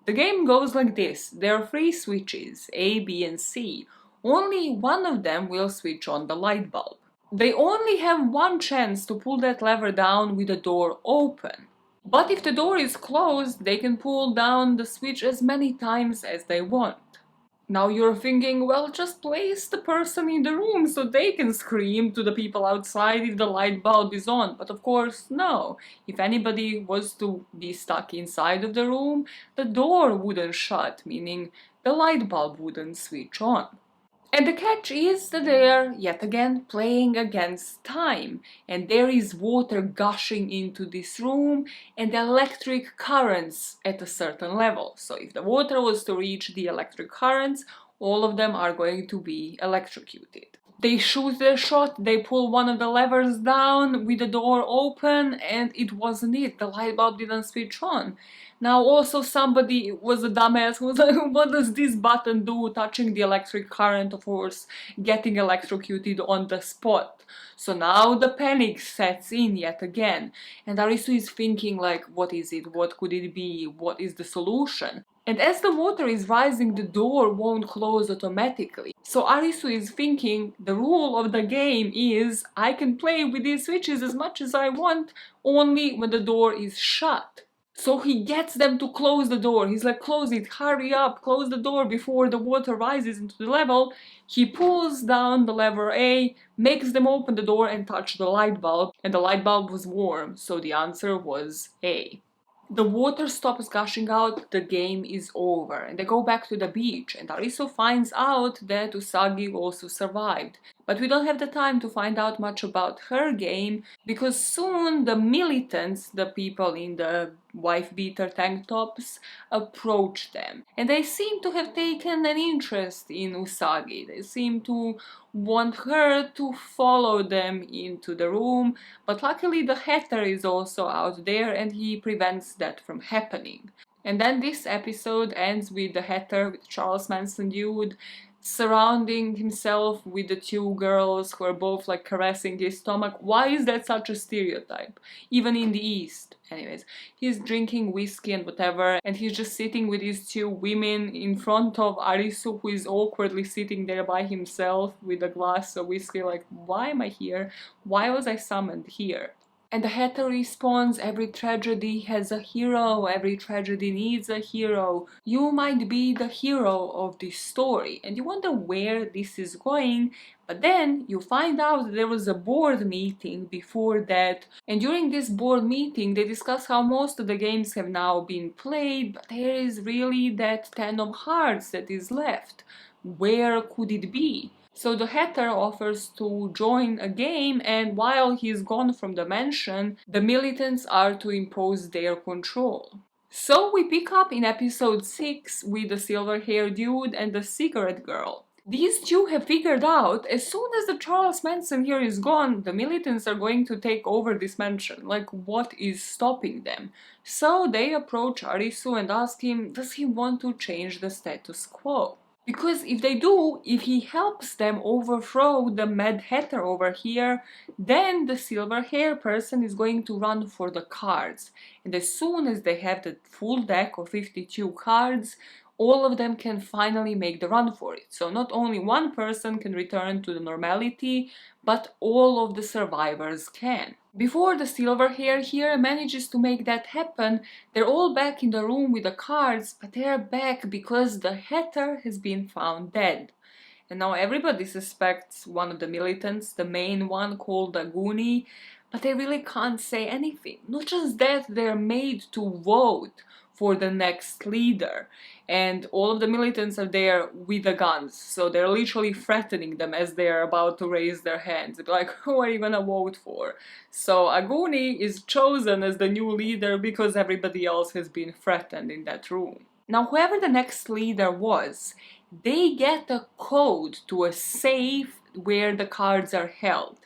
The game goes like this. There are 3 switches, A, B and C. Only one of them will switch on the light bulb. They only have one chance to pull that lever down with the door open. But if the door is closed, they can pull down the switch as many times as they want. Now you're thinking, well, just place the person in the room so they can scream to the people outside if the light bulb is on. But of course, no. If anybody was to be stuck inside of the room, the door wouldn't shut, meaning the light bulb wouldn't switch on. And the catch is that they are, yet again, playing against time. And there is water gushing into this room and electric currents at a certain level. So if the water was to reach the electric currents, all of them are going to be electrocuted. They shoot their shot, they pull one of the levers down with the door open, and it wasn't it. The light bulb didn't switch on. Now also somebody was a dumbass who was like, what does this button do? Touching the electric current, of course, getting electrocuted on the spot. So now the panic sets in yet again. And Arisu is thinking like, what is it? What could it be? What is the solution? And as the water is rising, the door won't close automatically. So Arisu is thinking, the rule of the game is I can play with these switches as much as I want, only when the door is shut. So he gets them to close the door. He's like, close it, hurry up, close the door before the water rises into the level. He pulls down the lever A, makes them open the door and touch the light bulb. And the light bulb was warm, so the answer was A. The water stops gushing out, the game is over, and they go back to the beach, and Arisu finds out that Usagi also survived. But we don't have the time to find out much about her game, because soon the militants, the people in the wife-beater tank tops, approach them. And they seem to have taken an interest in Usagi. They seem to want her to follow them into the room, but luckily the hatter is also out there and he prevents that from happening. And then this episode ends with the hatter, with Charles Manson dude, surrounding himself with the 2 girls who are both like caressing his stomach. Why is that such a stereotype? Even in the East. Anyways, he's drinking whiskey and whatever, and he's just sitting with these 2 women in front of Arisu, who is awkwardly sitting there by himself with a glass of whiskey, like, why am I here? Why was I summoned here? And the hatter responds, every tragedy has a hero, every tragedy needs a hero. You might be the hero of this story. And you wonder where this is going, but then you find out that there was a board meeting before that. And during this board meeting, they discuss how most of the games have now been played, but there is really that 10 of hearts that is left. Where could it be? So the hatter offers to join a game, and while he's gone from the mansion, the militants are to impose their control. So we pick up in episode 6 with the silver-haired dude and the cigarette girl. These two have figured out as soon as the Charles Manson here is gone, the militants are going to take over this mansion. Like, what is stopping them? So they approach Arisu and ask him, does he want to change the status quo? Because if they do, if he helps them overthrow the Mad Hatter over here, then the silver hair person is going to run for the cards. And as soon as they have the full deck of 52 cards, all of them can finally make the run for it. So not only one person can return to the normality, but all of the survivors can. Before the silver hair here manages to make that happen, they're all back in the room with the cards, but they're back because the Hatter has been found dead. And now everybody suspects one of the militants, the main one called the Goonie, but they really can't say anything. Not just that, they're made to vote for the next leader. And all of the militants are there with the guns, so they're literally threatening them as they're about to raise their hands. They're like, who are you gonna vote for? So Aguni is chosen as the new leader because everybody else has been threatened in that room. Now, whoever the next leader was, they get a code to a safe where the cards are held.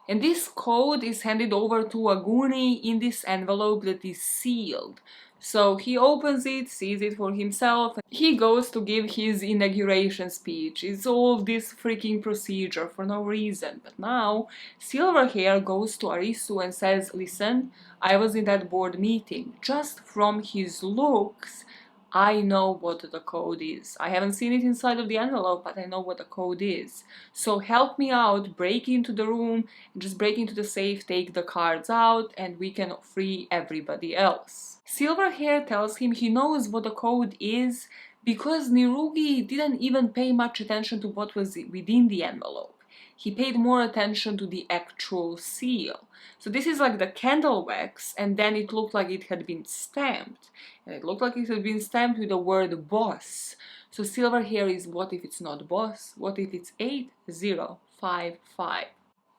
And this code is handed over to Aguni in this envelope that is sealed. So he opens it, sees it for himself, and he goes to give his inauguration speech. It's all this freaking procedure for no reason. But now, Silverhair goes to Arisu and says, listen, I was in that board meeting. Just from his looks, I know what the code is. I haven't seen it inside of the envelope, but I know what the code is. So help me out, break into the room, just break into the safe, take the cards out, and we can free everybody else. Silverhair tells him he knows what the code is because Nirugi didn't even pay much attention to what was within the envelope. He paid more attention to the actual seal. So this is like the candle wax, and then it looked like it had been stamped. And it looked like it had been stamped with the word boss. So Silverhair is, what if it's not boss? What if it's 8055?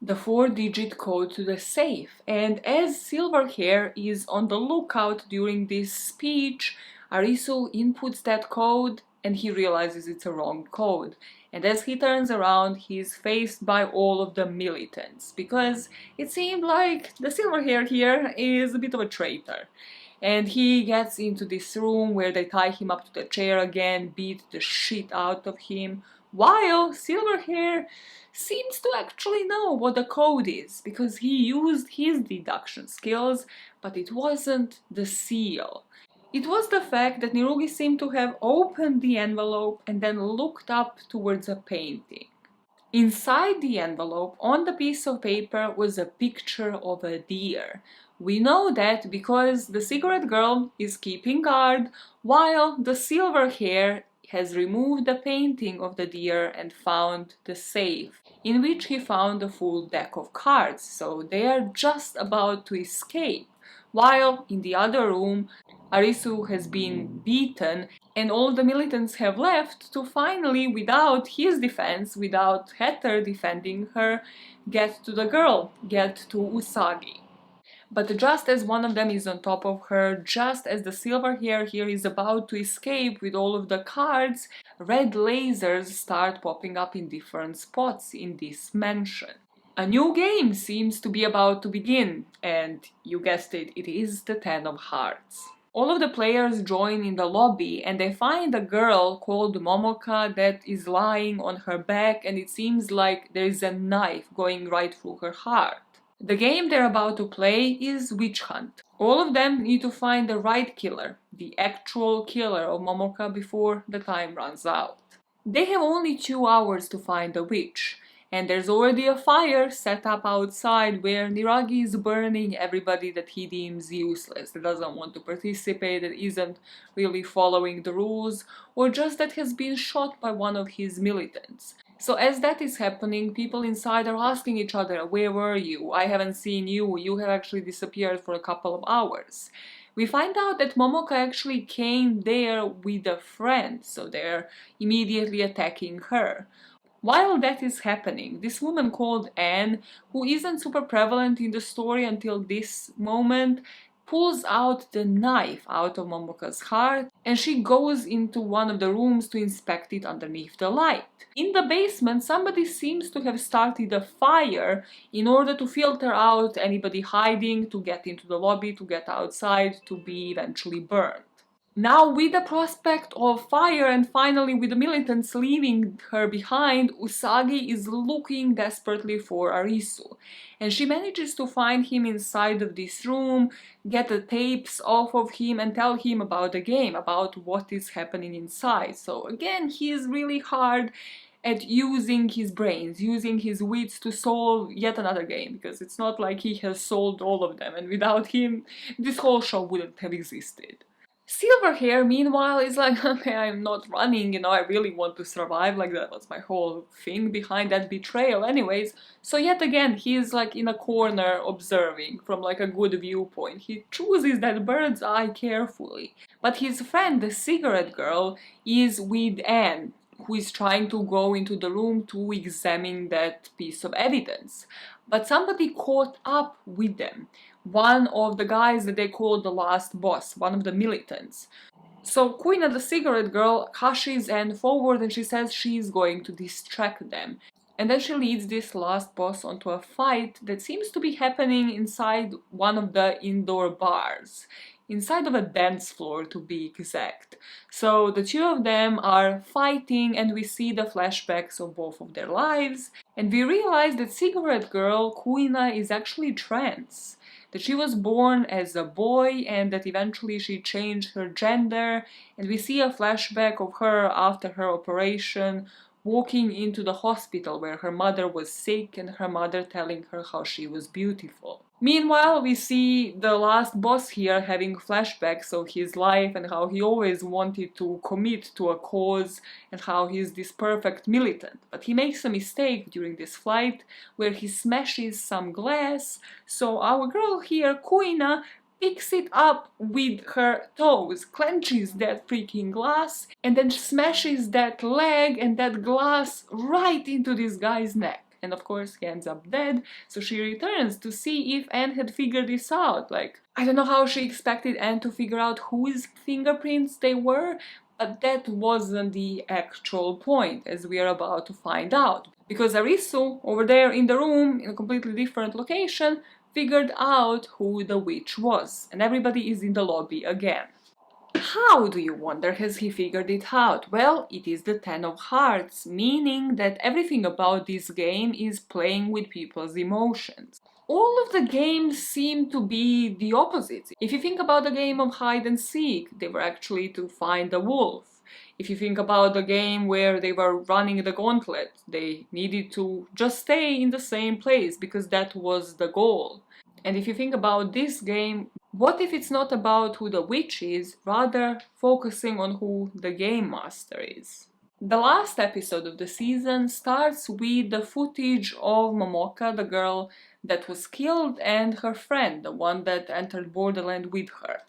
The 4-digit code to the safe. And as Silverhair is on the lookout during this speech, Arisu inputs that code and he realizes it's a wrong code. And as he turns around, he's faced by all of the militants, because it seemed like the Silverhair here is a bit of a traitor. And he gets into this room where they tie him up to the chair again, beat the shit out of him, while Silverhair seems to actually know what the code is, because he used his deduction skills, but it wasn't the seal. It was the fact that Nirugi seemed to have opened the envelope and then looked up towards a painting. Inside the envelope, on the piece of paper, was a picture of a deer. We know that because the cigarette girl is keeping guard, while the Silverhair has removed the painting of the deer and found the safe, in which he found a full deck of cards, so they are just about to escape. While in the other room, Arisu has been beaten and all the militants have left to finally, without his defense, without Hatter defending her, get to the girl, get to Usagi. But just as one of them is on top of her, just as the Silverhair here is about to escape with all of the cards, red lasers start popping up in different spots in this mansion. A new game seems to be about to begin, and you guessed it, it is the 10 of Hearts. All of the players join in the lobby and they find a girl called Momoka that is lying on her back, and it seems like there is a knife going right through her heart. The game they're about to play is Witch Hunt. All of them need to find the right killer, the actual killer of Momoka, before the time runs out. They have only 2 hours to find the witch, and there's already a fire set up outside where Niragi is burning everybody that he deems useless, that doesn't want to participate, that isn't really following the rules, or just that has been shot by one of his militants. So as that is happening, people inside are asking each other, where were you? I haven't seen you, you have actually disappeared for a couple of hours. We find out that Momoka actually came there with a friend, so they're immediately attacking her. While that is happening, this woman called Anne, who isn't super prevalent in the story until this moment, pulls out the knife out of Momoka's heart and she goes into one of the rooms to inspect it underneath the light. In the basement, somebody seems to have started a fire in order to filter out anybody hiding, to get into the lobby, to get outside, to be eventually burned. Now, with the prospect of fire and finally with the militants leaving her behind, Usagi is looking desperately for Arisu. And she manages to find him inside of this room, get the tapes off of him and tell him about the game, about what is happening inside. So again, he is really hard at using his brains, using his wits to solve yet another game, because it's not like he has solved all of them, and without him, this whole show wouldn't have existed. Silverhair, meanwhile, is like, okay, I'm not running, I really want to survive, like that was my whole thing behind that betrayal anyways. So yet again, he is like in a corner observing from like a good viewpoint. He chooses that bird's eye carefully. But his friend, the cigarette girl, is with Anne, who is trying to go into the room to examine that piece of evidence. But somebody caught up with them. One of the guys that they call the last boss, one of the militants. So Kuina, the cigarette girl, hushes Anne forward and she says she's going to distract them. And then she leads this last boss onto a fight that seems to be happening inside one of the indoor bars. Inside of a dance floor, to be exact. So the two of them are fighting and we see the flashbacks of both of their lives. And we realize that cigarette girl, Kuina, is actually trans. That she was born as a boy and that eventually she changed her gender, and we see a flashback of her after her operation walking into the hospital where her mother was sick and her mother telling her how she was beautiful. Meanwhile, we see the last boss here having flashbacks of his life and how he always wanted to commit to a cause and how he's this perfect militant. But he makes a mistake during this fight where he smashes some glass, so our girl here, Kuina, picks it up with her toes, clenches that freaking glass, and then smashes that leg and that glass right into this guy's neck. And of course he ends up dead, so she returns to see if Anne had figured this out. Like, I don't know how she expected Anne to figure out whose fingerprints they were, but that wasn't the actual point, as we are about to find out. Because Arisu, over there in the room, in a completely different location, figured out who the witch was, and everybody is in the lobby again. How, do you wonder, has he figured it out? Well, it is the 10 of Hearts, meaning that everything about this game is playing with people's emotions. All of the games seem to be the opposite. If you think about the game of hide and seek, they were actually to find a wolf. If you think about the game where they were running the gauntlet, they needed to just stay in the same place because that was the goal. And if you think about this game, what if it's not about who the witch is, rather focusing on who the game master is? The last episode of the season starts with the footage of Momoka, the girl that was killed, and her friend, the one that entered Borderland with her.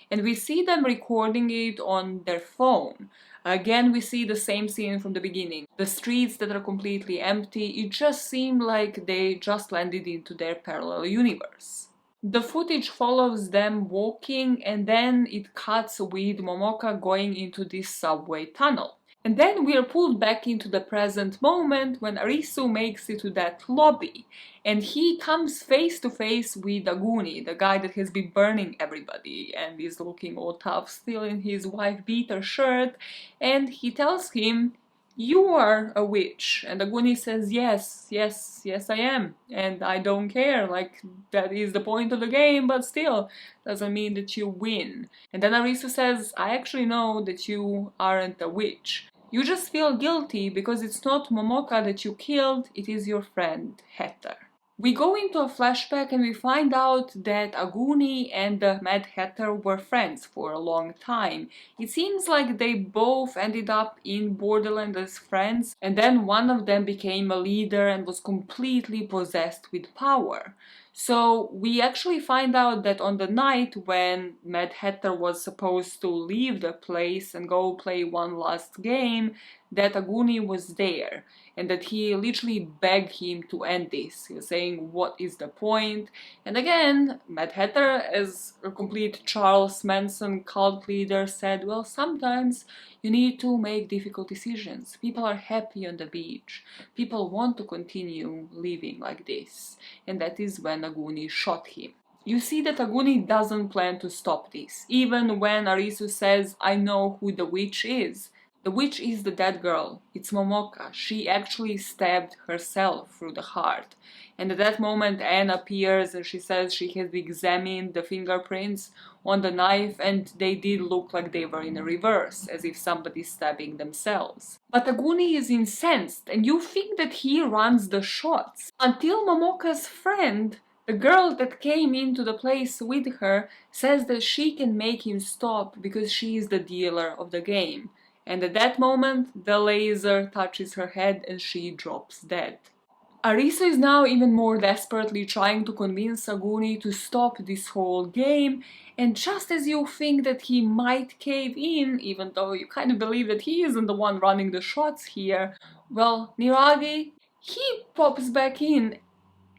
And we see them recording it on their phone. Again, we see the same scene from the beginning. The streets that are completely empty, it just seemed like they just landed into their parallel universe. The footage follows them walking and then it cuts with Momoka going into this subway tunnel. And then we are pulled back into the present moment when Arisu makes it to that lobby and he comes face to face with Aguni, the guy that has been burning everybody and is looking all tough still in his wife-beater shirt, and he tells him, "You are a witch." And Aguni says, yes, I am, and I don't care, like, that is the point of the game, but still, doesn't mean that you win. And then Arisu says, "I actually know that you aren't a witch. You just feel guilty because it's not Momoka that you killed, it is your friend, Hatter." We go into a flashback and we find out that Aguni and the Mad Hatter were friends for a long time. It seems like they both ended up in Borderland as friends, and then one of them became a leader and was completely possessed with power. So we actually find out that on the night when Mad Hatter was supposed to leave the place and go play one last game, that Aguni was there and that he literally begged him to end this. He was saying, what is the point? And again, Mad Hatter, as a complete Charles Manson cult leader, said, well, sometimes you need to make difficult decisions. People are happy on the beach. People want to continue living like this. And that is when Aguni shot him. You see that Aguni doesn't plan to stop this, even when Arisu says, I know who the witch is. The witch is the dead girl, it's Momoka. She actually stabbed herself through the heart. And at that moment Anne appears and she says she has examined the fingerprints on the knife and they did look like they were in a reverse, as if somebody's stabbing themselves. But Aguni is incensed and you think that he runs the shots, until Momoka's friend, the girl that came into the place with her, says that she can make him stop because she is the dealer of the game. And at that moment, the laser touches her head and she drops dead. Arisu is now even more desperately trying to convince Aguni to stop this whole game, and just as you think that he might cave in, even though you kind of believe that he isn't the one running the shots here, well, Niragi, he pops back in,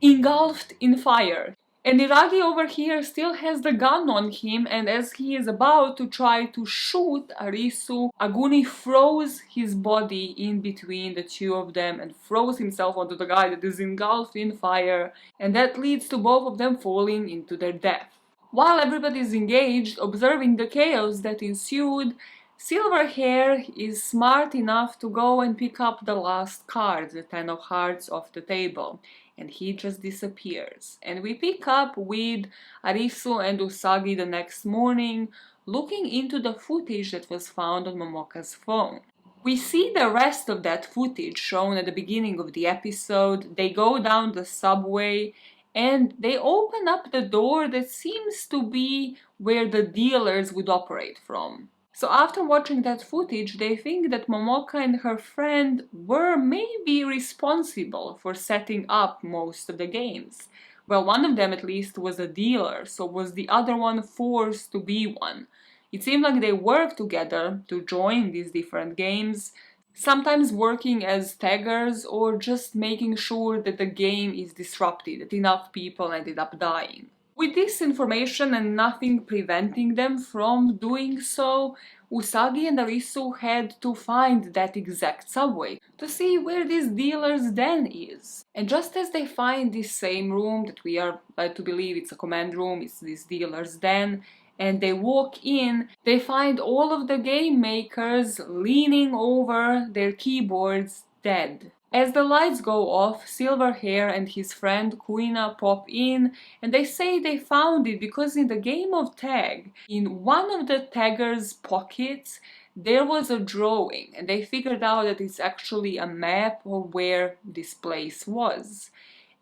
engulfed in fire. And Iragi over here still has the gun on him, and as he is about to try to shoot Arisu, Aguni throws his body in between the two of them and throws himself onto the guy that is engulfed in fire, and that leads to both of them falling into their death. While everybody is engaged, observing the chaos that ensued, Silverhair is smart enough to go and pick up the last card, the 10 of hearts, off the table. And he just disappears. And we pick up with Arisu and Usagi the next morning, looking into the footage that was found on Momoka's phone. We see the rest of that footage shown at the beginning of the episode. They go down the subway and they open up the door that seems to be where the dealers would operate from. So after watching that footage, they think that Momoka and her friend were maybe responsible for setting up most of the games. Well, one of them at least was a dealer, so was the other one forced to be one? It seemed like they worked together to join these different games, sometimes working as taggers or just making sure that the game is disrupted, that enough people ended up dying. With this information and nothing preventing them from doing so, Usagi and Arisu had to find that exact subway to see where this dealer's den is. And just as they find this same room that we are led to believe it's a command room, it's this dealer's den, and they walk in, they find all of the game makers leaning over their keyboards dead. As the lights go off, Silverhair and his friend Kuina pop in, and they say they found it because in the game of tag, in one of the taggers' pockets, there was a drawing, and they figured out that it's actually a map of where this place was.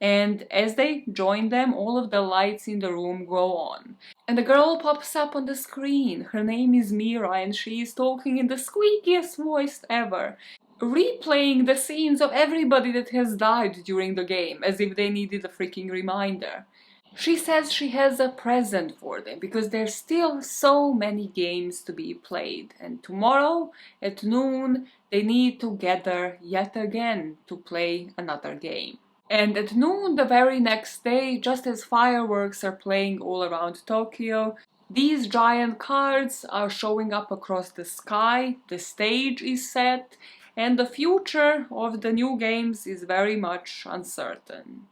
And as they join them, all of the lights in the room go on. And the girl pops up on the screen. Her name is Mira, and she is talking in the squeakiest voice ever, replaying the scenes of everybody that has died during the game, as if they needed a freaking reminder. She says she has a present for them, because there's still so many games to be played, and tomorrow at noon they need to gather yet again to play another game. And at noon the very next day, just as fireworks are playing all around Tokyo, these giant cards are showing up across the sky, the stage is set, and the future of the new games is very much uncertain.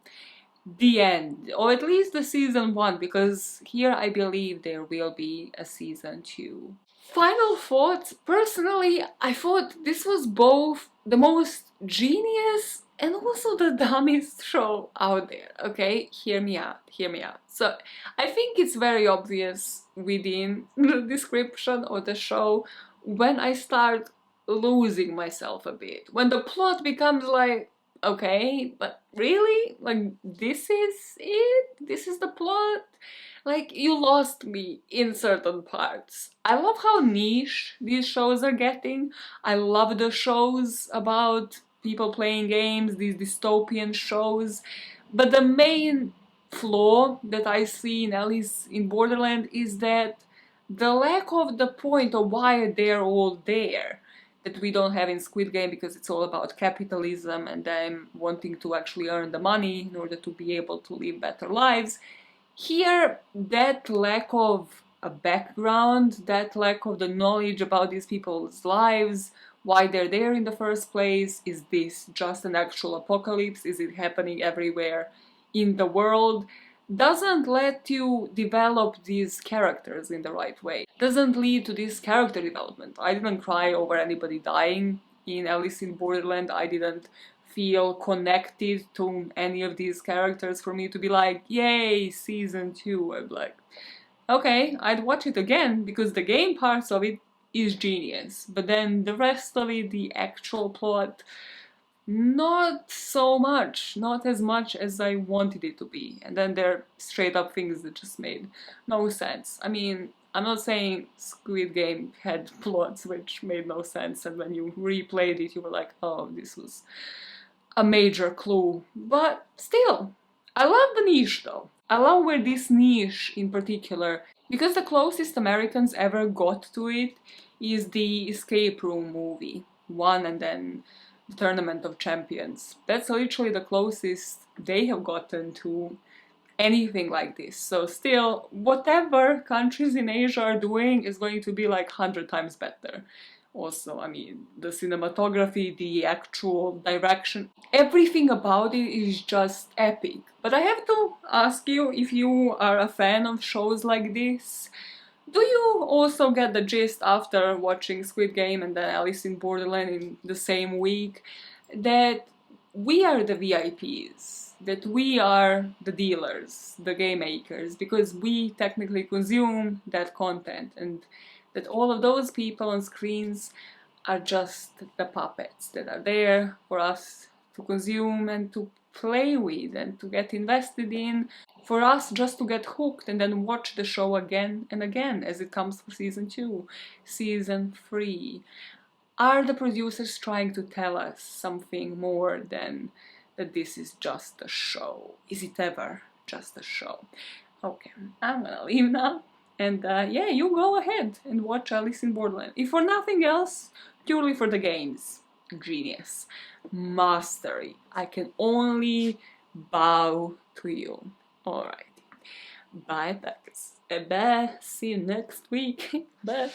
The end, or at least the season 1, because here I believe there will be a season 2. Final thoughts. Personally, I thought this was both the most genius and also the dumbest show out there, okay? Hear me out, hear me out. So, I think it's very obvious within the description of the show when I start losing myself a bit. When the plot becomes like, okay, but really? Like, this is it? This is the plot? Like, you lost me in certain parts. I love how niche these shows are getting. I love the shows about people playing games, these dystopian shows. But the main flaw that I see in Alice in Borderland is that the lack of the point of why they're all there. that we don't have in Squid Game, because it's all about capitalism and them wanting to actually earn the money in order to be able to live better lives. Here, that lack of a background, that lack of the knowledge about these people's lives, why they're there in the first place, is this just an actual apocalypse, is it happening everywhere in the world, doesn't let you develop these characters in the right way. Doesn't lead to this character development. I didn't cry over anybody dying in Alice in Borderland. I didn't feel connected to any of these characters for me to be like, yay, season 2. I'm like, okay, I'd watch it again because the game parts of it is genius, but then the rest of it, the actual plot, not so much, not as much as I wanted it to be. And then there are straight up things that just made no sense. I mean, I'm not saying Squid Game had plots which made no sense, and when you replayed it you were like, oh, this was a major clue. But still, I love the niche though. I love where this niche in particular, because the closest Americans ever got to it is the Escape Room movie one, and then the Tournament of Champions. That's literally the closest they have gotten to anything like this. So still, whatever countries in Asia are doing is going to be like 100 times better. Also, I mean, the cinematography, the actual direction, everything about it is just epic. But I have to ask you, if you are a fan of shows like this, do you also get the gist after watching Squid Game and then Alice in Borderland in the same week that we are the VIPs, that we are the dealers, the game makers, because we technically consume that content, and that all of those people on screens are just the puppets that are there for us to consume and to play with and to get invested in, for us just to get hooked and then watch the show again and again as it comes for season 2, season 3. Are the producers trying to tell us something more than that this is just a show? Is it ever just a show? Okay, I'm gonna leave now. And yeah, you go ahead and watch Alice in Borderland. If for nothing else, purely for the games. Genius. Mastery. I can only bow to you. Alright. Bye, Becca. Bye. See you next week. Bye.